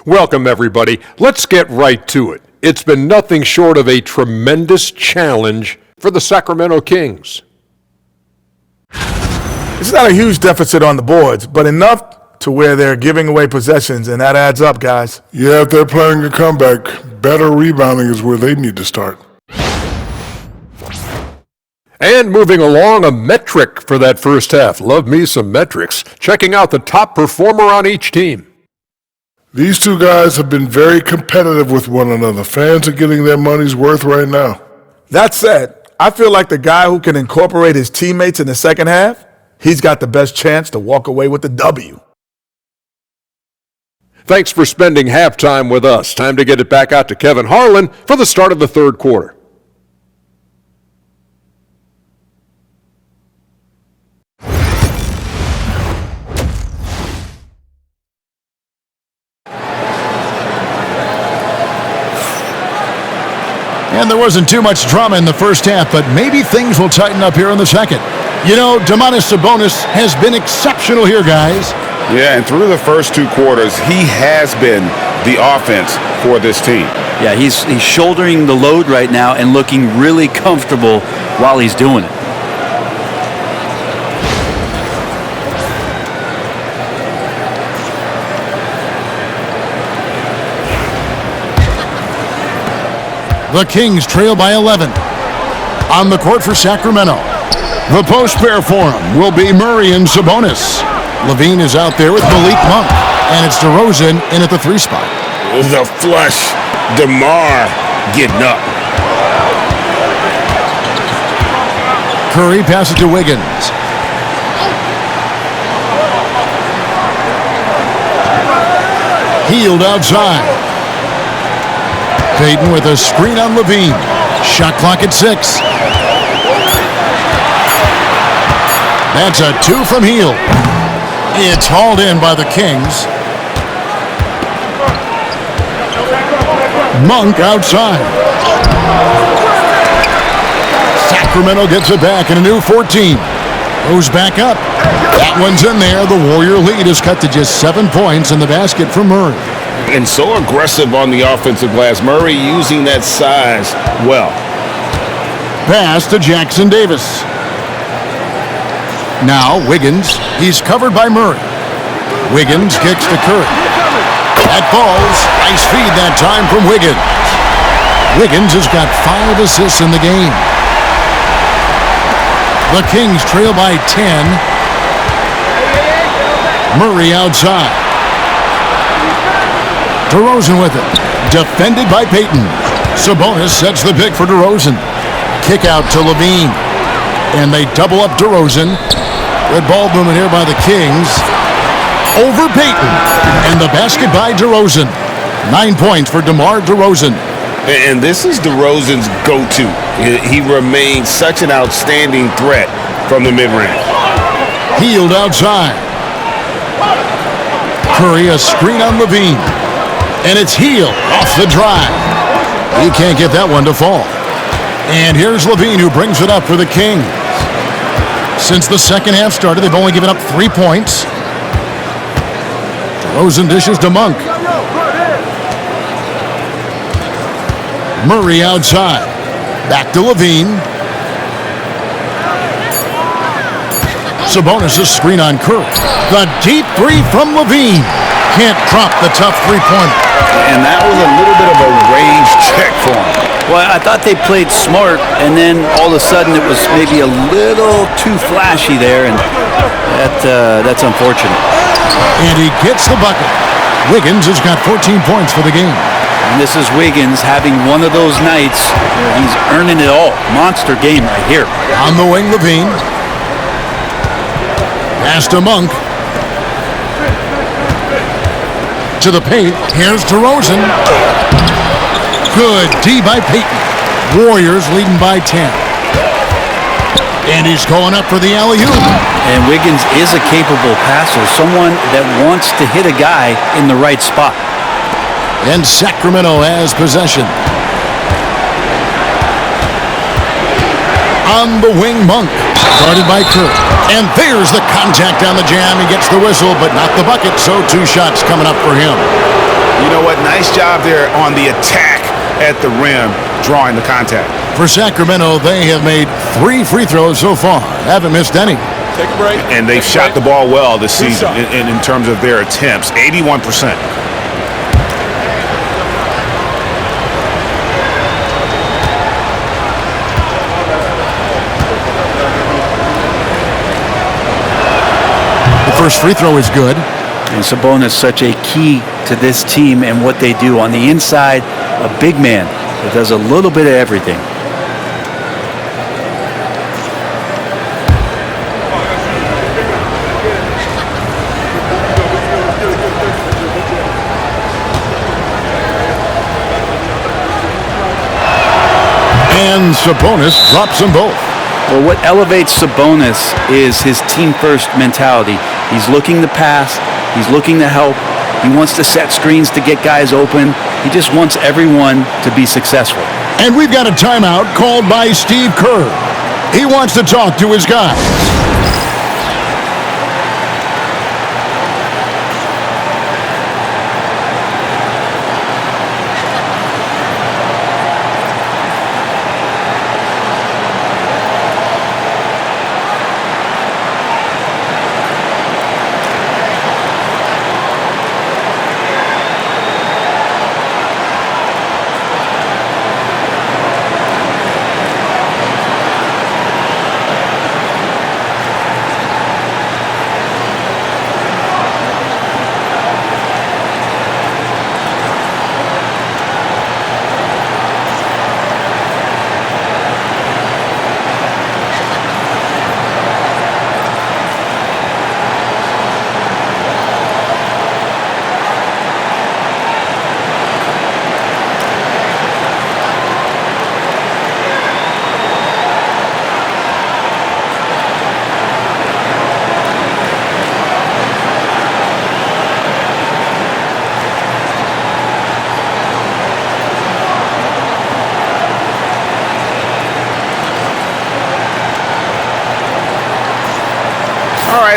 Welcome, everybody. Let's get right to it. It's been nothing short of a tremendous challenge for the Sacramento Kings. It's not a huge deficit on the boards, but enough to where they're giving away possessions, and that adds up, guys. Yeah, if they're planning a comeback, better rebounding is where they need to start. And moving along, a metric for that first half. Love me some metrics. Checking out the top performer on each team. These two guys have been very competitive with one another. Fans are getting their money's worth right now. That said, I feel like the guy who can incorporate his teammates in the second half, he's got the best chance to walk away with the W. Thanks for spending halftime with us. Time to get it back out to Kevin Harlan for the start of the third quarter. And there wasn't too much drama in the first half, but maybe things will tighten up here in the second. Domantas Sabonis has been exceptional here, guys. Yeah, and through the first 2 quarters, he has been the offense for this team. Yeah, he's shouldering the load right now and looking really comfortable while he's doing it. The Kings trail by 11. On the court for Sacramento. The post pair for him will be Murray and Sabonis. Lavine is out there with Malik Monk. And it's DeRozan in at the 3 spot. The flush. DeMar getting up. Curry passes to Wiggins. Healed outside. Payton with a screen on Lavine. Shot clock at 6. That's a 2 from Hield. It's hauled in by the Kings. Monk outside. Sacramento gets it back in a new 14. Goes back up. That one's in there. The Warrior lead is cut to just 7 points in the basket from Murray. And so aggressive on the offensive glass. Murray using that size well. Pass to Jackson Davis. Now Wiggins. He's covered by Murray. Wiggins kicks to Curry. That falls. Nice feed that time from Wiggins. Wiggins has got 5 assists in the game. The Kings trail by 10. Murray outside. DeRozan with it. Defended by Payton. Sabonis sets the pick for DeRozan. Kick out to Lavine. And they double up DeRozan. Red ball movement here by the Kings. Over Payton. And the basket by DeRozan. 9 points for DeMar DeRozan. And this is DeRozan's go-to. He remains such an outstanding threat from the mid-range. Hield outside. Curry a screen on Lavine. And it's Hield off the drive. He can't get that one to fall. And here's Lavine who brings it up for the Kings. Since the second half started, they've only given up 3 points. DeRozan dishes to Monk. Murray outside. Back to Lavine. Sabonis' screen on Curry. The deep 3 from Lavine. Can't drop the tough three-pointer. And that was a little bit of a range check for him. Well, I thought they played smart, and then all of a sudden it was maybe a little too flashy there, and that's unfortunate. And he gets the bucket. Wiggins has got 14 points for the game. And this is Wiggins having one of those nights where he's earning it all. Monster game right here. On the wing, Lavine. Pass to Monk. To the paint. Here's DeRozan. Good D by Payton. Warriors leading by 10. And he's going up for the alley-oop. And Wiggins is a capable passer, someone that wants to hit a guy in the right spot. And Sacramento has possession. On the wing, Monk. Guarded by Curry. And there's the contact on the jam. He gets the whistle, but not the bucket, so 2 shots coming up for him. You know what? Nice job there on the attack at the rim, drawing the contact. For Sacramento, they have made 3 free throws so far. Haven't missed any. Take a break. And they've shot the ball well this season in terms of their attempts. 81%. The first free throw is good. And Sabonis such a key to this team and what they do. On the inside, a big man that does a little bit of everything. And Sabonis drops them both. Well, what elevates Sabonis is his team-first mentality. He's looking to pass. He's looking to help. He wants to set screens to get guys open. He just wants everyone to be successful. And we've got a timeout called by Steve Kerr. He wants to talk to his guys.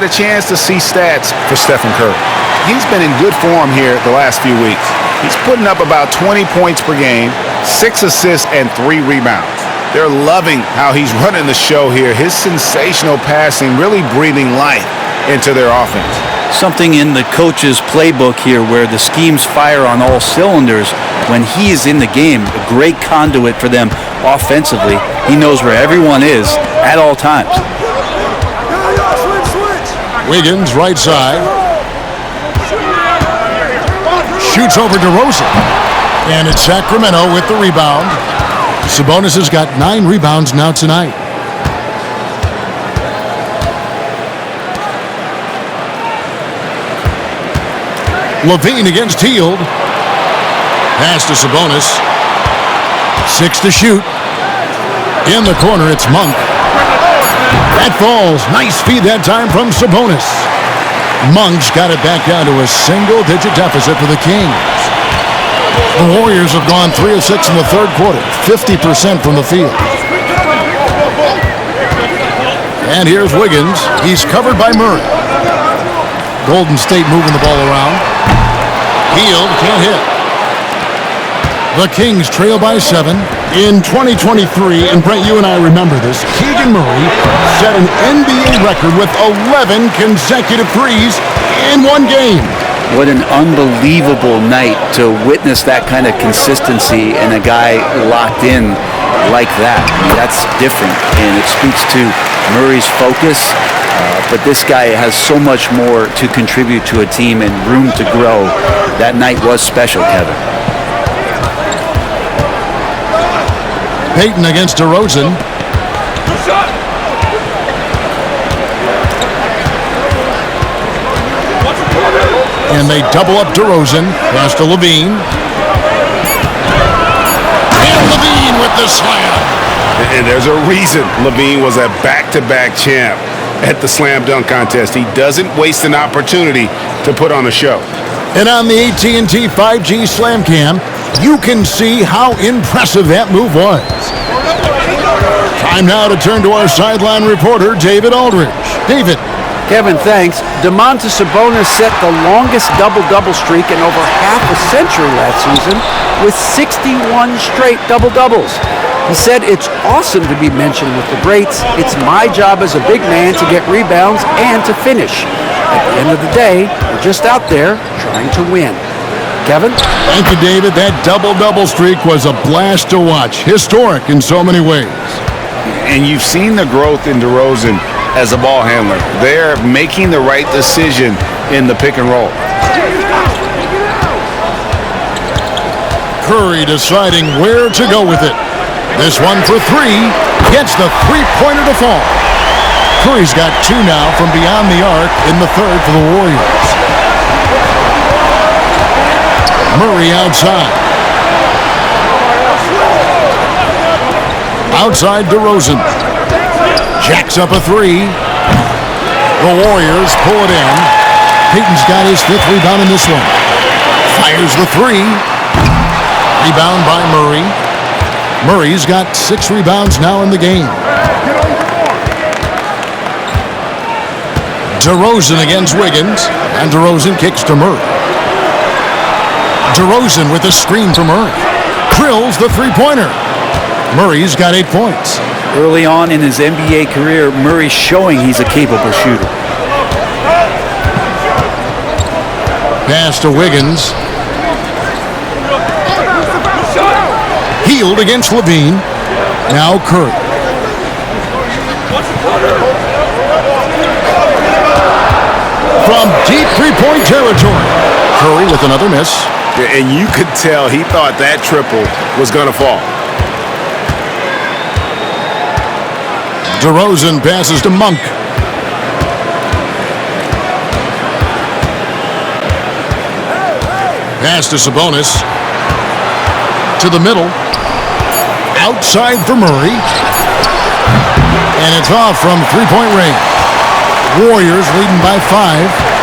a chance to see stats for Stephen Curry. He's been in good form here the last few weeks. He's putting up about 20 points per game, 6 assists, and 3 rebounds. They're loving how he's running the show here. His sensational passing really breathing life into their offense. Something in the coach's playbook here where the schemes fire on all cylinders when he is in the game. A great conduit for them offensively. He knows where everyone is at all times. Wiggins, right side. Shoots over DeRozan. And it's Sacramento with the rebound. Sabonis has got 9 rebounds now tonight. Lavine against Hield. Pass to Sabonis. 6 to shoot. In the corner, it's Monk. That falls. Nice feed that time from Sabonis. Monk's got it back down to a single-digit deficit for the Kings. The Warriors have gone 3 of 6 in the third quarter, 50% from the field. And here's Wiggins. He's covered by Murray. Golden State moving the ball around. Hield can't hit. The Kings trail by 7. In 2023, and Brent, you and I remember this, Keegan Murray set an NBA record with 11 consecutive threes in one game. What an unbelievable night to witness that kind of consistency and a guy locked in like that. That's different, and it speaks to Murray's focus, but this guy has so much more to contribute to a team and room to grow. That night was special, Kevin. Payton against DeRozan. And they double up DeRozan. Pass to Lavine. And Lavine with the slam. And there's a reason Lavine was a back-to-back champ at the slam dunk contest. He doesn't waste an opportunity to put on a show. And on the AT&T 5G Slam Cam, you can see how impressive that move was. Time now to turn to our sideline reporter, David Aldridge. David. Kevin, thanks. Domantas Sabonis set the longest double-double streak in over half a century last season with 61 straight double-doubles. He said it's awesome to be mentioned with the greats. It's my job as a big man to get rebounds and to finish. At the end of the day, we're just out there trying to win. Kevin? Thank you, David. That double-double streak was a blast to watch. Historic in so many ways. And you've seen the growth in DeRozan as a ball handler. They're making the right decision in the pick and roll. Curry deciding where to go with it. This one for 3. Gets the three-pointer to fall. Curry's got 2 now from beyond the arc in the third for the Warriors. Murray outside. Outside DeRozan. Jacks up a 3. The Warriors pull it in. Payton's got his 5th rebound in this one. Fires the 3. Rebound by Murray. Murray's got 6 rebounds now in the game. DeRozan against Wiggins. And DeRozan kicks to Murray. DeRozan with a screen for Murray. Drills the three-pointer. Murray's got 8 points. Early on in his NBA career, Murray's showing he's a capable shooter. Pass to Wiggins. Hield against Lavine. Now Curry. From deep three-point territory. Curry with another miss. And you could tell he thought that triple was going to fall. DeRozan passes to Monk. Pass to Sabonis. To the middle. Outside for Murray. And it's off from three-point range. Warriors leading by 5.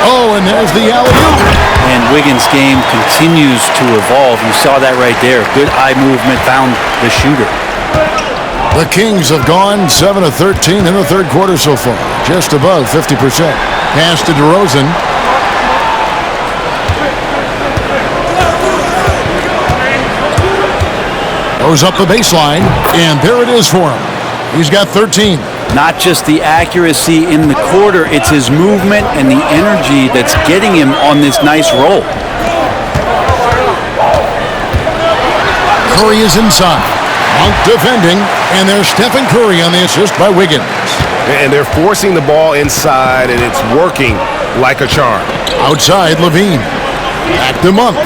Oh, and there's the alley-oop. And Wiggins' game continues to evolve. You saw that right there. Good eye movement, found the shooter. The Kings have gone 7 of 13 in the third quarter so far. just above 50%. Pass to DeRozan. Goes up the baseline, and there it is for him. He's got 13. Not just the accuracy in the quarter, it's his movement and the energy that's getting him on this nice roll. Curry is inside. Monk defending, and there's Stephen Curry on the assist by Wiggins. And they're forcing the ball inside, and it's working like a charm. Outside, Lavine. Back to Monk.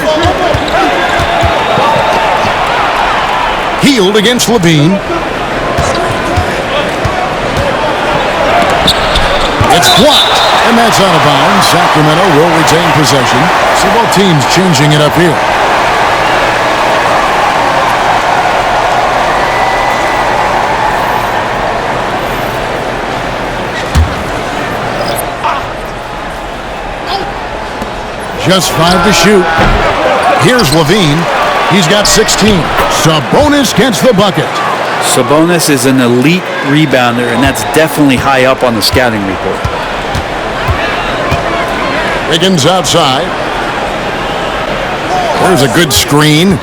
Healed against Lavine. It's blocked, and that's out of bounds. Sacramento will retain possession. So both teams changing it up here. Just 5 to shoot. Here's Lavine. He's got 16. Sabonis gets the bucket. Sabonis is an elite rebounder, and that's definitely high up on the scouting report. Wiggins outside. There's a good screen.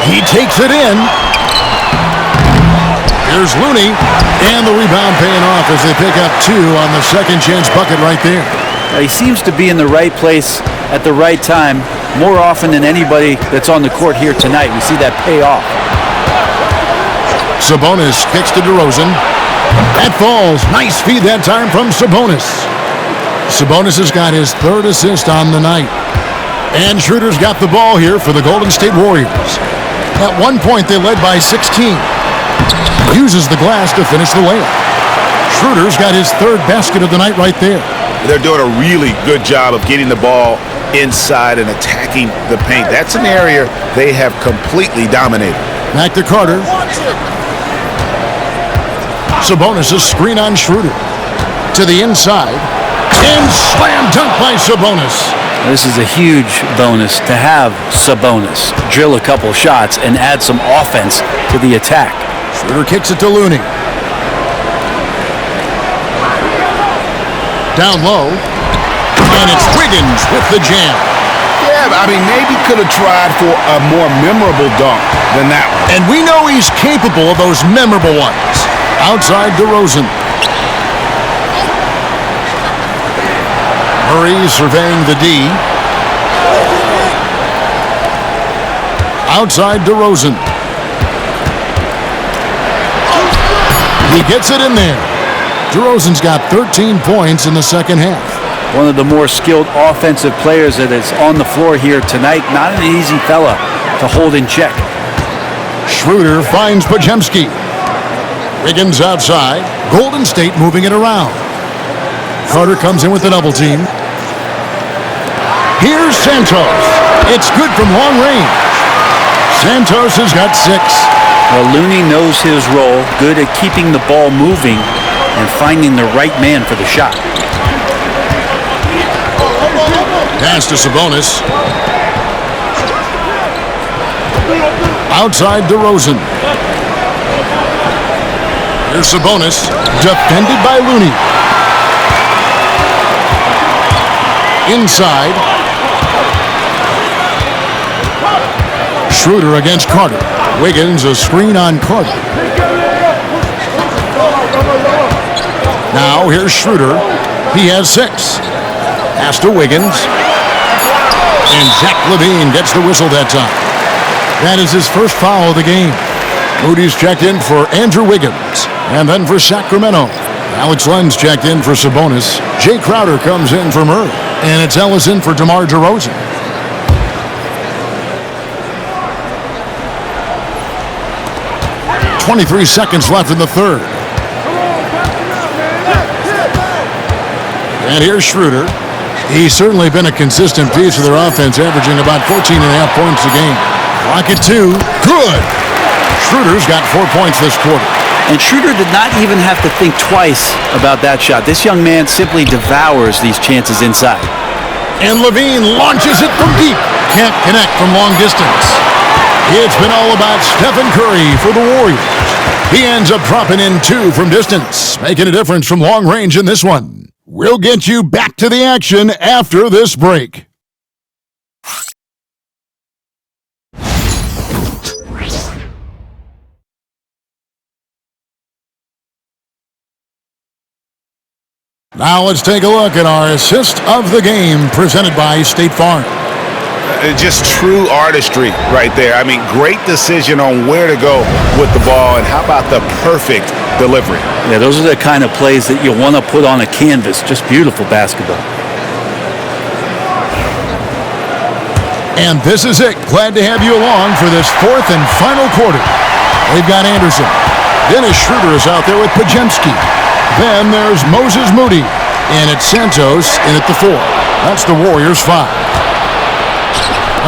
He takes it in. Here's Looney, and the rebound paying off as they pick up 2 on the second chance bucket right there. He seems to be in the right place at the right time more often than anybody that's on the court here tonight. We see that pay off. Sabonis kicks to DeRozan. That falls. Nice feed that time from Sabonis. Sabonis has got his 3rd assist on the night. And Schroeder's got the ball here for the Golden State Warriors. At one point, they led by 16. Uses the glass to finish the layup. Schroeder's got his 3rd basket of the night right there. They're doing a really good job of getting the ball inside and attacking the paint. That's an area they have completely dominated. Back to Carter. Sabonis a screen on Schroeder. To the inside. And slam dunk by Sabonis. This is a huge bonus to have Sabonis drill a couple shots and add some offense to the attack. Schroeder kicks it to Looney. Down low. And it's Wiggins with the jam. Yeah, I mean, maybe could have tried for a more memorable dunk than that one. And we know he's capable of those memorable ones. Outside DeRozan. Murray surveying the D. Outside DeRozan. He gets it in there. DeRozan's got 13 points in the second half. One of the more skilled offensive players that is on the floor here tonight. Not an easy fella to hold in check. Schroeder finds Podziemski. Wiggins outside. Golden State moving it around. Carter comes in with the double team. Here's Santos. It's good from long range. Santos has got 6. Well, Looney knows his role, good at keeping the ball moving and finding the right man for the shot. Pass to Sabonis. Outside DeRozan. Here's Sabonis, defended by Looney. Inside. Schroeder against Carter. Wiggins a screen on Carter. Now here's Schroeder. He has 6. Pass to Wiggins. And ZACHLAVINE gets the whistle that time. That is his first foul of the game. Moody's checked in for Andrew Wiggins. And then for Sacramento, Alex Len's checked in for Sabonis. Jay Crowder comes in for Murray. And it's Ellis in for DeMar DeRozan. .23 seconds left in the third. And here's Schroeder. He's certainly been a consistent piece of their offense, averaging about 14.5 points a game. Clock at 2. Good. Schroeder's got 4 points this quarter. And Schroeder did not even have to think twice about that shot. This young man simply devours these chances inside. And Lavine launches it from deep. Can't connect from long distance. It's been all about Stephen Curry for the Warriors. He ends up dropping in 2 from distance, making a difference from long range in this one. We'll get you back to the action after this break. Now let's take a look at our assist of the game presented by State Farm. Just true artistry right there. I mean, great decision on where to go with the ball, and how about the perfect delivery? Yeah, those are the kind of plays that you want to put on a canvas. Just beautiful basketball. And this is it. Glad to have you along for this 4th and final quarter. They've got Anderson. Dennis Schroeder is out there with Pajemski. Then there's Moses Moody. And it's Santos in at the 4. That's the Warriors' 5.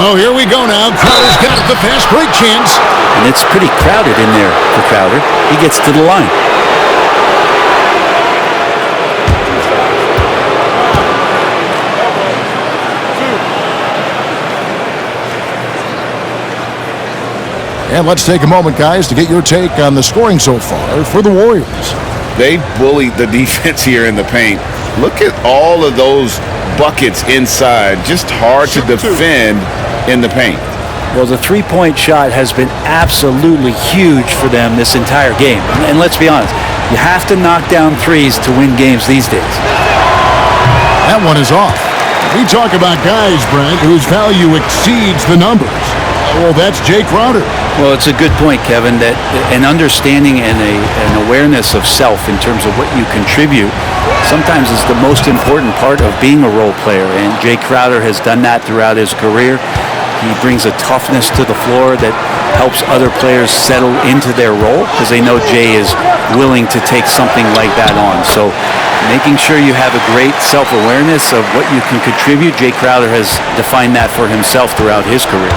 Oh, here we go now. Crowder's got the fast break chance. And it's pretty crowded in there for Crowder. He gets to the line. And let's take a moment, guys, to get your take on the scoring so far for the Warriors. They bullied the defense here in the paint. Look at all of those buckets inside. Just hard to defend in the paint. Well, the three-point shot has been absolutely huge for them this entire game. And let's be honest, you have to knock down threes to win games these days. That one is off. We talk about guys, Brent, whose value exceeds the numbers. Well, that's Jay Crowder. Well, it's a good point, Kevin, that an understanding and an awareness of self in terms of what you contribute sometimes is the most important part of being a role player. And Jay Crowder has done that throughout his career. He brings a toughness to the floor that helps other players settle into their role because they know Jay is willing to take something like that on. So making sure you have a great self-awareness of what you can contribute, Jay Crowder has defined that for himself throughout his career.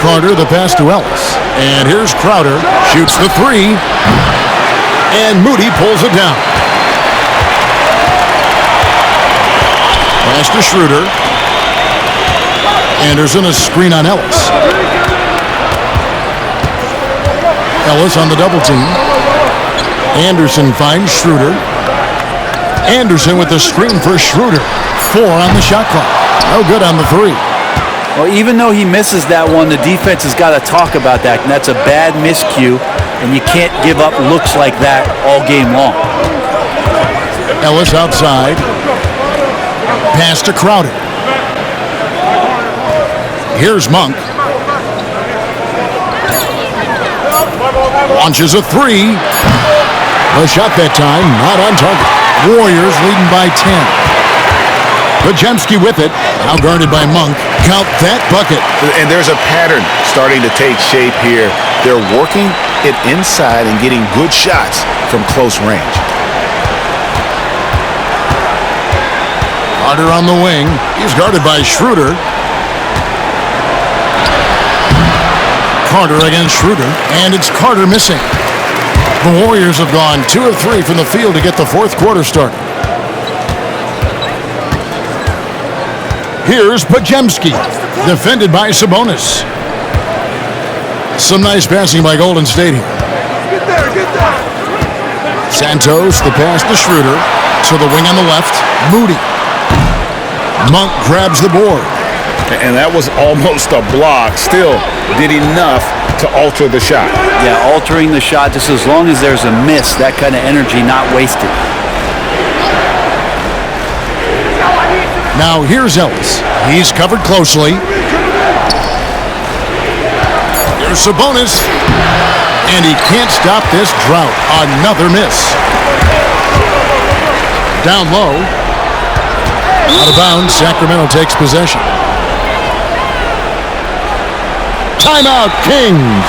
Carter, the pass to Ellis. And here's Crowder. Shoots the 3. And Moody pulls it down. Pass to Schroeder. Anderson, a screen on Ellis. Ellis on the double team. Anderson finds Schroeder. Anderson with the screen for Schroeder. 4 on the shot clock. No good on the 3. Well, even though he misses that one, the defense has got to talk about that, and that's a bad miscue, and you can't give up looks like that all game long. Ellis outside. Pass to Crowder. Here's Monk. Launches a 3. A shot that time, not on target. Warriors leading by 10. Pajemski with it, now guarded by Monk. Count that bucket. And there's a pattern starting to take shape here. They're working it inside and getting good shots from close range. Carter on the wing. He's guarded by Schroeder. Carter against Schroeder, and it's Carter missing. The Warriors have gone 2 of 3 from the field to get the 4th quarter started. Here's Pajemski, defended by Sabonis. Some nice passing by Golden State here. Santos, the pass to Schroeder. To the wing on the left, Moody. Monk grabs the board. And that was almost a block. Still did enough to alter the shot. Yeah, altering the shot, just as long as there's a miss, that kind of energy not wasted. Now here's Ellis. He's covered closely. Here's Sabonis. And he can't stop this drought. Another miss. Down low. Out of bounds. Sacramento takes possession. Timeout, Kings.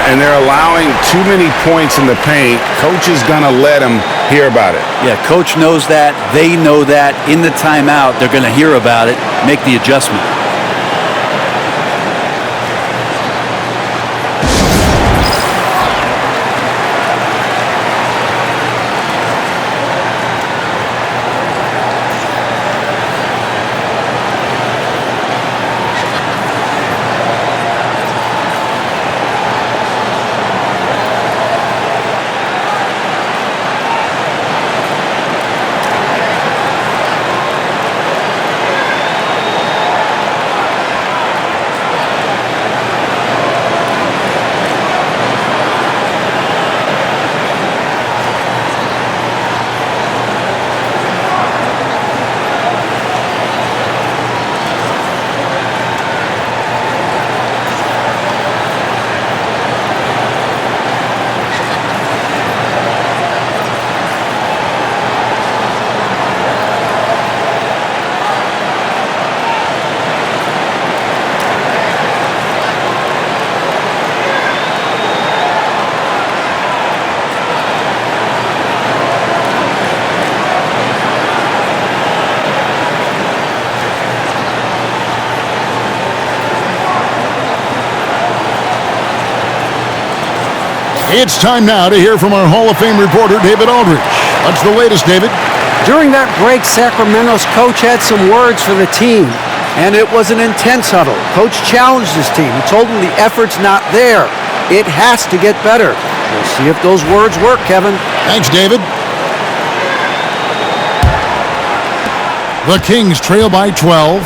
And they're allowing too many points in the paint. Coach is going to let them hear about it. Yeah, coach knows that. They know that. In the timeout, they're going to hear about it, make the adjustment. It's time now to hear from our Hall of Fame reporter, David Aldridge. What's the latest, David? During that break, Sacramento's coach had some words for the team, and it was an intense huddle. Coach challenged his team. He told them the effort's not there. It has to get better. We'll see if those words work, Kevin. Thanks, David. The Kings trail by 12.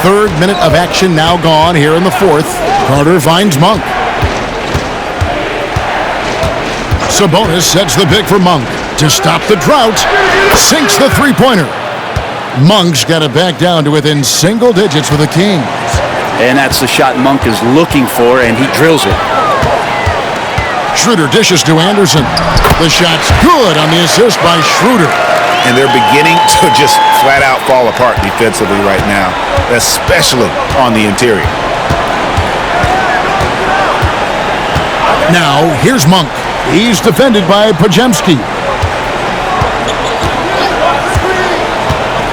Third minute of action now gone here in the fourth. Carter finds Monk. Sabonis sets the pick for Monk to stop the drought. Sinks the three-pointer. Monk's got it back down to within single digits for the Kings. And that's the shot Monk is looking for, and he drills it. Schroeder dishes to Anderson. The shot's good on the assist by Schroeder. And they're beginning to just flat out fall apart defensively right now, especially on the interior. Now, here's Monk. He's defended by Pajemski.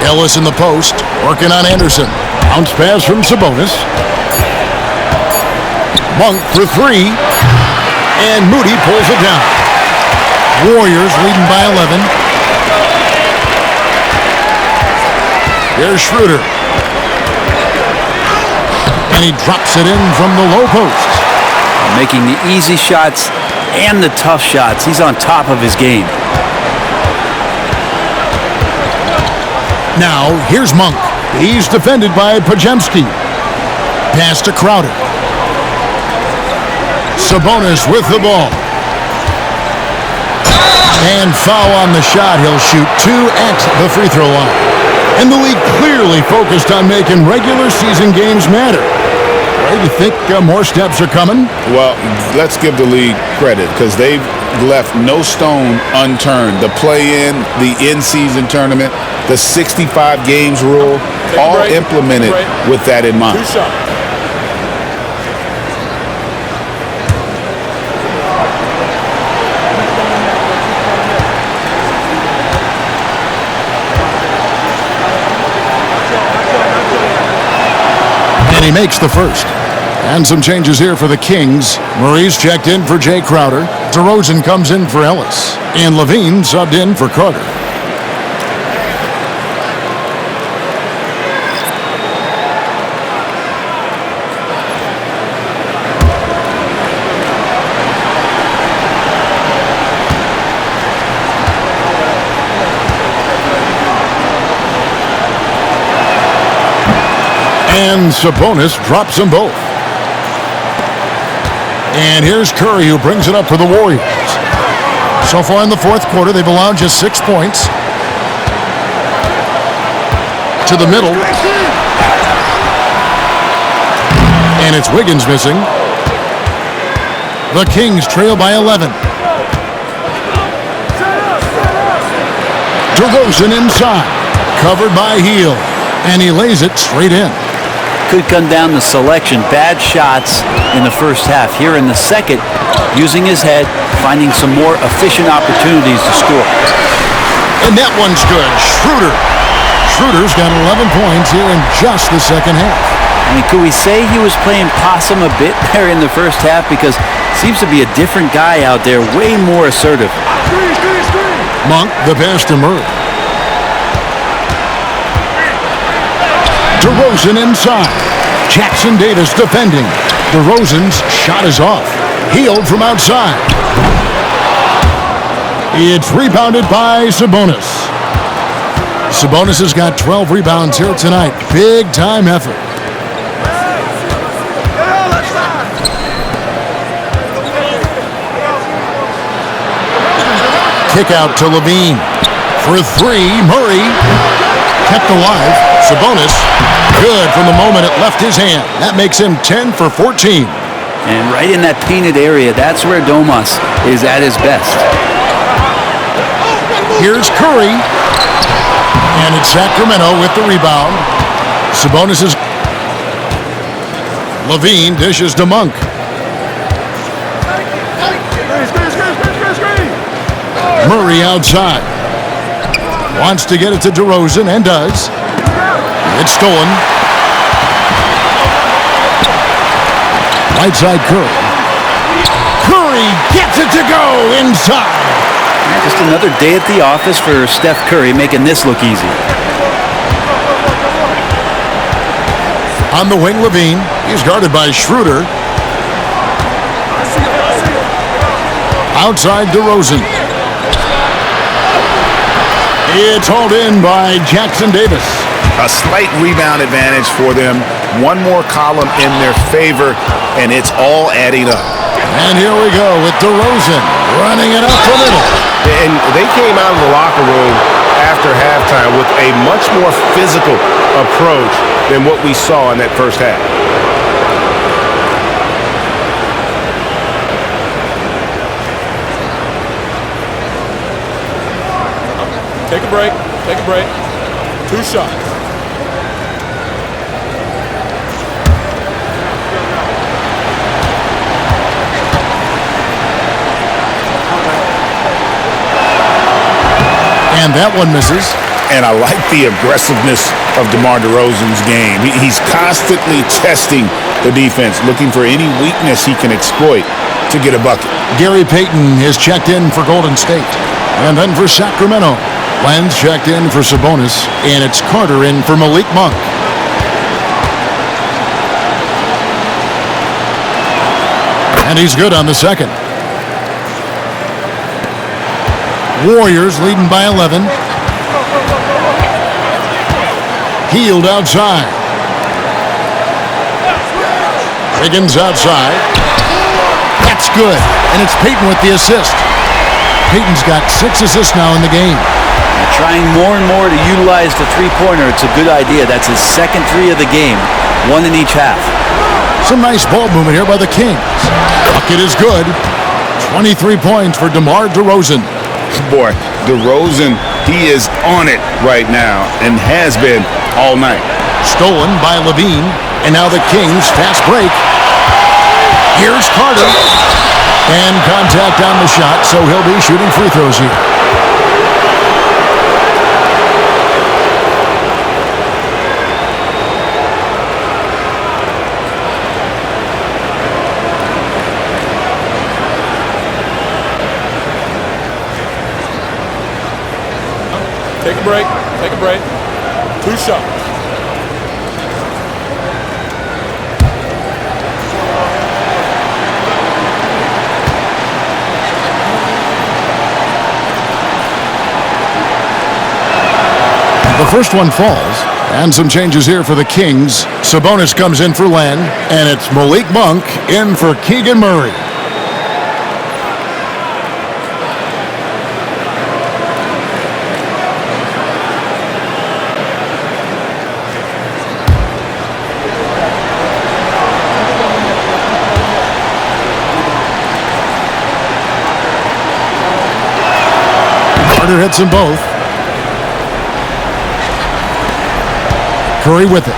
Ellis in the post, working on Anderson. Bounce pass from Sabonis. Monk for three. And Moody pulls it down. Warriors leading by 11. Here's Schroeder. And he drops it in from the low post. Making the easy shots and the tough shots. He's on top of his game. Now, here's Monk. He's defended by Pajemski. Pass to Crowder. Sabonis with the ball. And foul on the shot. He'll shoot two at the free throw line. And the league clearly focused on making regular season games matter. Right? You think more steps are coming? Well, let's give the league credit because they've left no stone unturned. The play-in, the in-season tournament, the 65 games rule, all implemented with that in mind. And he makes the first. And some changes here for the Kings. Murray's checked in for Jay Crowder. DeRozan comes in for Ellis. And Lavine subbed in for Carter. And Sabonis drops them both. And here's Curry, who brings it up for the Warriors. So far in the fourth quarter, they've allowed just 6 points. To the middle. And it's Wiggins missing. The Kings trail by 11. DeRozan inside. Covered by Hield. And he lays it straight in. Could come down to selection. Bad shots in the first half. Here in the second, using his head, finding some more efficient opportunities to score. And that one's good. Schroeder's got 11 points here in just the second half. I mean, could we say he was playing possum a bit there in the first half? Because seems to be a different guy out there, way more assertive. Monk, the pass to Murray. DeRozan inside. Jackson Davis defending. DeRozan's shot is off. Hield from outside. It's rebounded by Sabonis. Sabonis has got 12 rebounds here tonight. Big time effort. Kick out to Lavine. For three, Murray. Kept alive. Sabonis, good from the moment it left his hand. That makes him 10 for 14. And right in that painted area, that's where Domas is at his best. Here's Curry. And it's Sacramento with the rebound. Sabonis is... Lavine dishes to Monk. Murray outside. Wants to get it to DeRozan and does. It's stolen. Right side Curry. Curry gets it to go inside. Just another day at the office for Steph Curry, making this look easy. On the wing, Lavine. He's guarded by Schroeder. Outside DeRozan. It's hauled in by Jackson Davis. A slight rebound advantage for them. One more column in their favor, and it's all adding up. And here we go with DeRozan running it up the middle. And they came out of the locker room after halftime with a much more physical approach than what we saw in that first half. Take a break. Take a break. 2 shots. And that one misses. And I like the aggressiveness of DeMar DeRozan's game. He's constantly testing the defense, looking for any weakness he can exploit to get a bucket. Gary Payton is checked in for Golden State. And then for Sacramento, Len's checked in for Sabonis, and it's Carter in for Malik Monk. And he's good on the second. Warriors leading by 11. Healed outside. Wiggins outside. That's good. And it's Payton with the assist. Payton's got 6 assists now in the game. Trying more and more to utilize the three-pointer. It's a good idea. That's his second 3 of the game. 1 in each half. Some nice ball movement here by the Kings. Bucket is good. 23 points for DeMar DeRozan. Boy, DeRozan, he is on it right now and has been all night. Stolen by Lavine. And now the Kings fast break. Here's Carter. And contact on the shot, so he'll be shooting free throws here. Take a break. Take a break. 2 shots. The first one falls, and some changes here for the Kings. Sabonis comes in for Len, and it's Malik Monk in for Keegan Murray. Carter hits them both. Curry with it.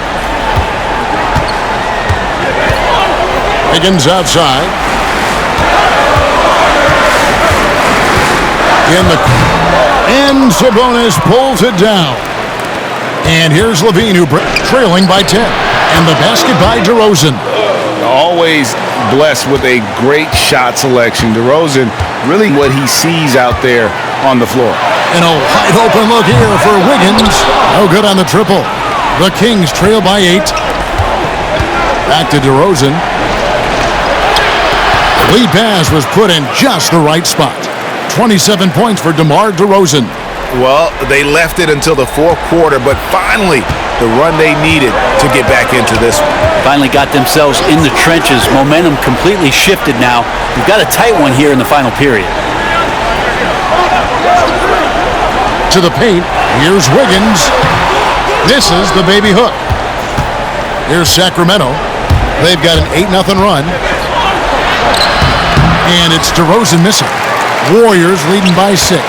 Wiggins outside. And Sabonis pulls it down. And here's Lavine, who trailing by 10. And the basket by DeRozan. Always blessed with a great shot selection. DeRozan, really what he sees out there on the floor. And a wide open look here for Wiggins. No good on the triple. The Kings trail by 8. Back to DeRozan. Lead pass was put in just the right spot. 27 points for DeMar DeRozan. Well, they left it until the fourth quarter, but finally the run they needed to get back into this one. Finally got themselves in the trenches. Momentum completely shifted now. We've got a tight one here in the final period. To the paint. Here's Wiggins. Misses the baby hook. Here's Sacramento. They've got an 8-0 run. And it's DeRozan missing. Warriors leading by 6.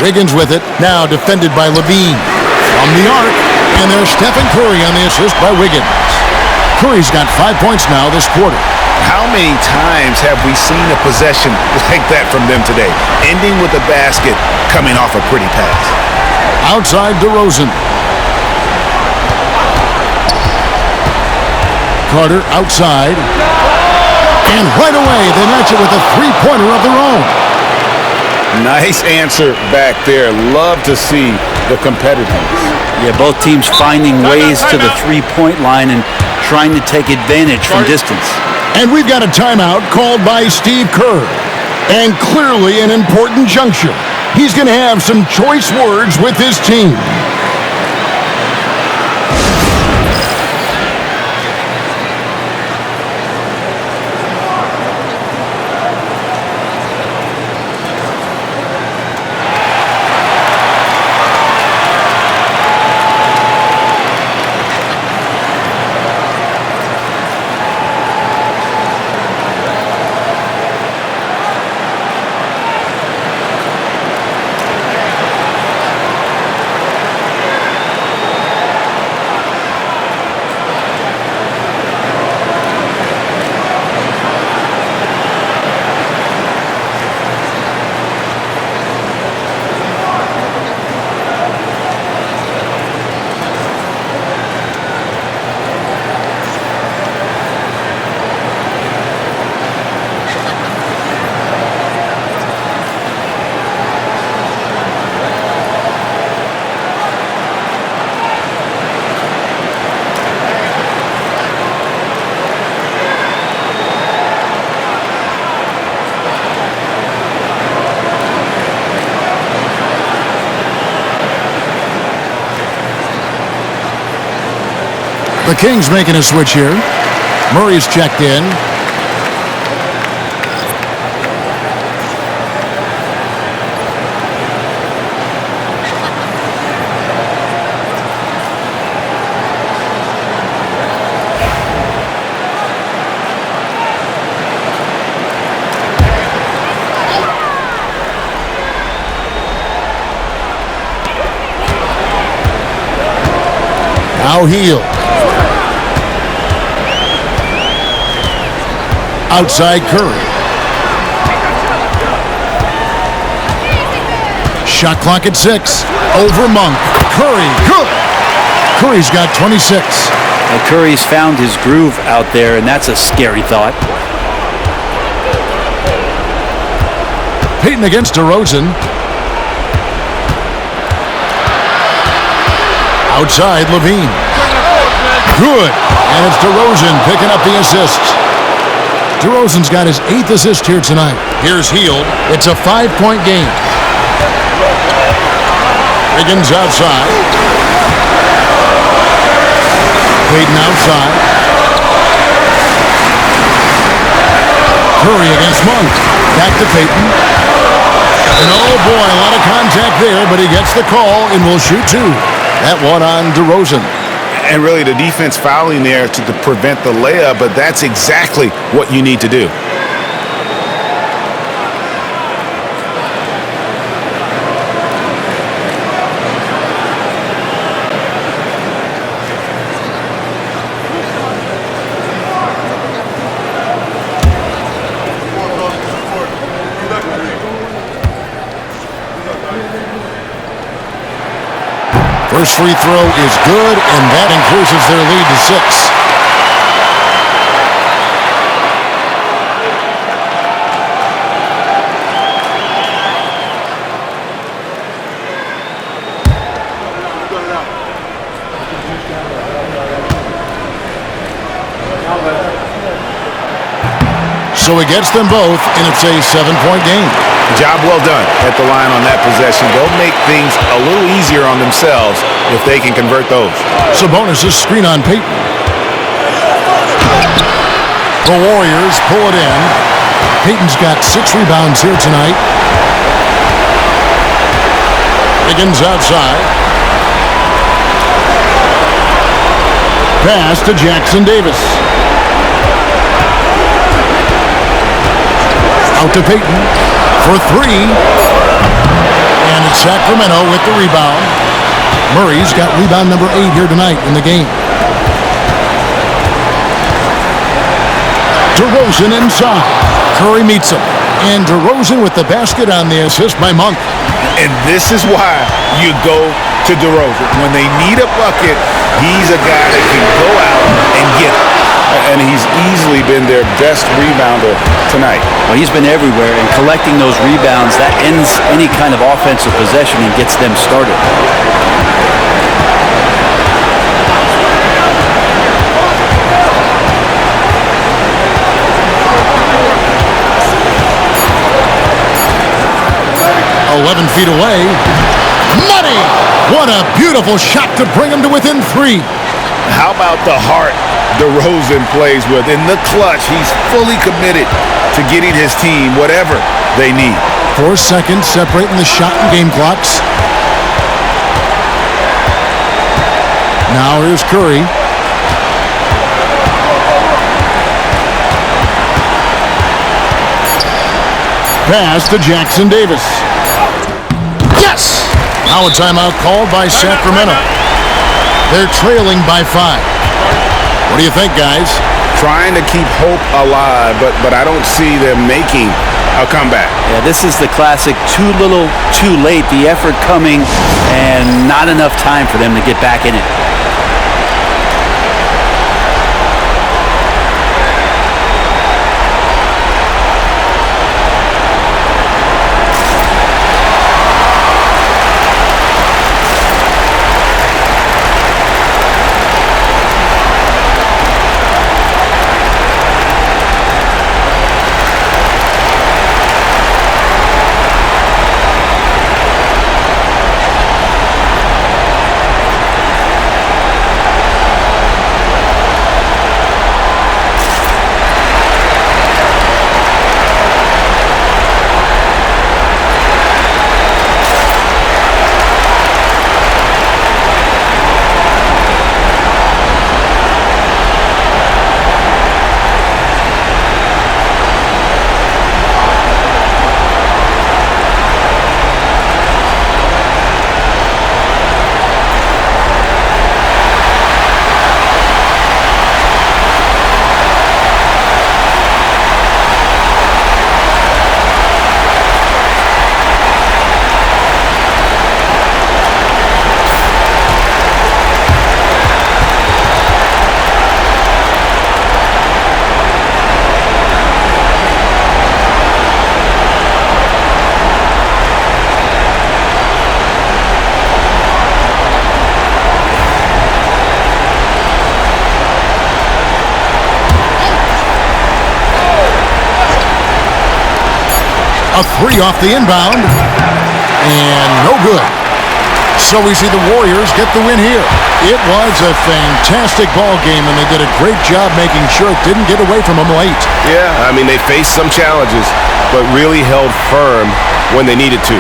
Wiggins with it. Now defended by Lavine. From the arc. And there's Stephen Curry on the assist by Wiggins. Curry's got 5 points now this quarter. How many times have we seen a possession like that from them today? Ending with a basket, coming off a pretty pass. Outside DeRozan. Carter outside. And right away, they match it with a three-pointer of their own. Nice answer back there. Love to see the competitiveness. Yeah, both teams finding ways to the three-point line and trying to take advantage from distance. And we've got a timeout called by Steve Kerr. And clearly an important juncture. He's going to have some choice words with his team. The Kings making a switch here. Murray's checked in. Now Heel. Outside Curry. Shot clock at 6. Over Monk. Curry. Good. Curry's got 26. Well, Curry's found his groove out there, and that's a scary thought. Payton against DeRozan. Outside Lavine. Good. And it's DeRozan picking up the assist. DeRozan's got his 8th assist here tonight. Here's Hield. It's a 5-point game. Wiggins outside. Payton outside. Curry against Monk. Back to Payton. And oh boy, a lot of contact there, but he gets the call and will shoot 2. That one on DeRozan. And really the defense fouling there to prevent the layup, but that's exactly what you need to do. First free throw is good, and that increases their lead to 6. So he gets them both, and it's a 7-point game. Job well done at the line on that possession. They'll make things a little easier on themselves if they can convert those. Sabonis' screen on Payton. The Warriors pull it in. Payton's got 6 rebounds here tonight. Wiggins outside. Pass to Jackson Davis. Out to Payton for 3. And it's Sacramento with the rebound. Murray's got rebound number 8 here tonight in the game. DeRozan inside. Curry meets him. And DeRozan with the basket on the assist by Monk. And this is why you go to DeRozan. When they need a bucket, he's a guy that can go out and get it. And he's easily been their best rebounder tonight. Well, he's been everywhere, and collecting those rebounds, that ends any kind of offensive possession and gets them started. Feet away. Money! What a beautiful shot to bring him to within 3. How about the heart DeRozan plays with? In the clutch, he's fully committed to getting his team whatever they need. 4 seconds separating the shot and game clocks. Now here's Curry. Pass to Jackson Davis. Yes! Now a timeout called by Sacramento. They're trailing by 5. What do you think, guys? Trying to keep hope alive, but I don't see them making a comeback. Yeah, this is the classic too little, too late. The effort coming and not enough time for them to get back in it. A 3 off the inbound. And no good. So we see the Warriors get the win here. It was a fantastic ball game, and they did a great job making sure it didn't get away from them late. Yeah, I mean, they faced some challenges, but really held firm when they needed to.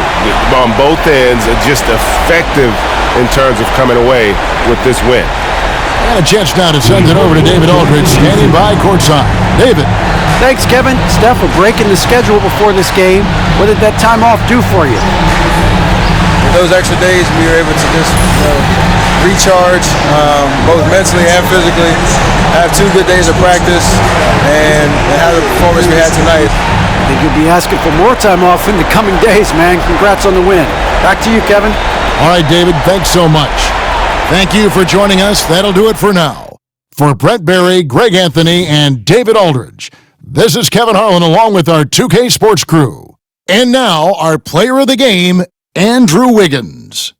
On both ends, just effective in terms of coming away with this win. And a chance now to send it over to David Aldridge, standing by courtside. David. Thanks, Kevin. Steph, for breaking the schedule before this game. What did that time off do for you? Those extra days, we were able to just recharge, both mentally and physically, have 2 good days of practice, and have the performance we had tonight. I think you'll be asking for more time off in the coming days, man. Congrats on the win. Back to you, Kevin. All right, David, thanks so much. Thank you for joining us. That'll do it for now. For Brent Berry, Greg Anthony, and David Aldridge, this is Kevin Harlan along with our 2K Sports crew. And now, our player of the game, Andrew Wiggins.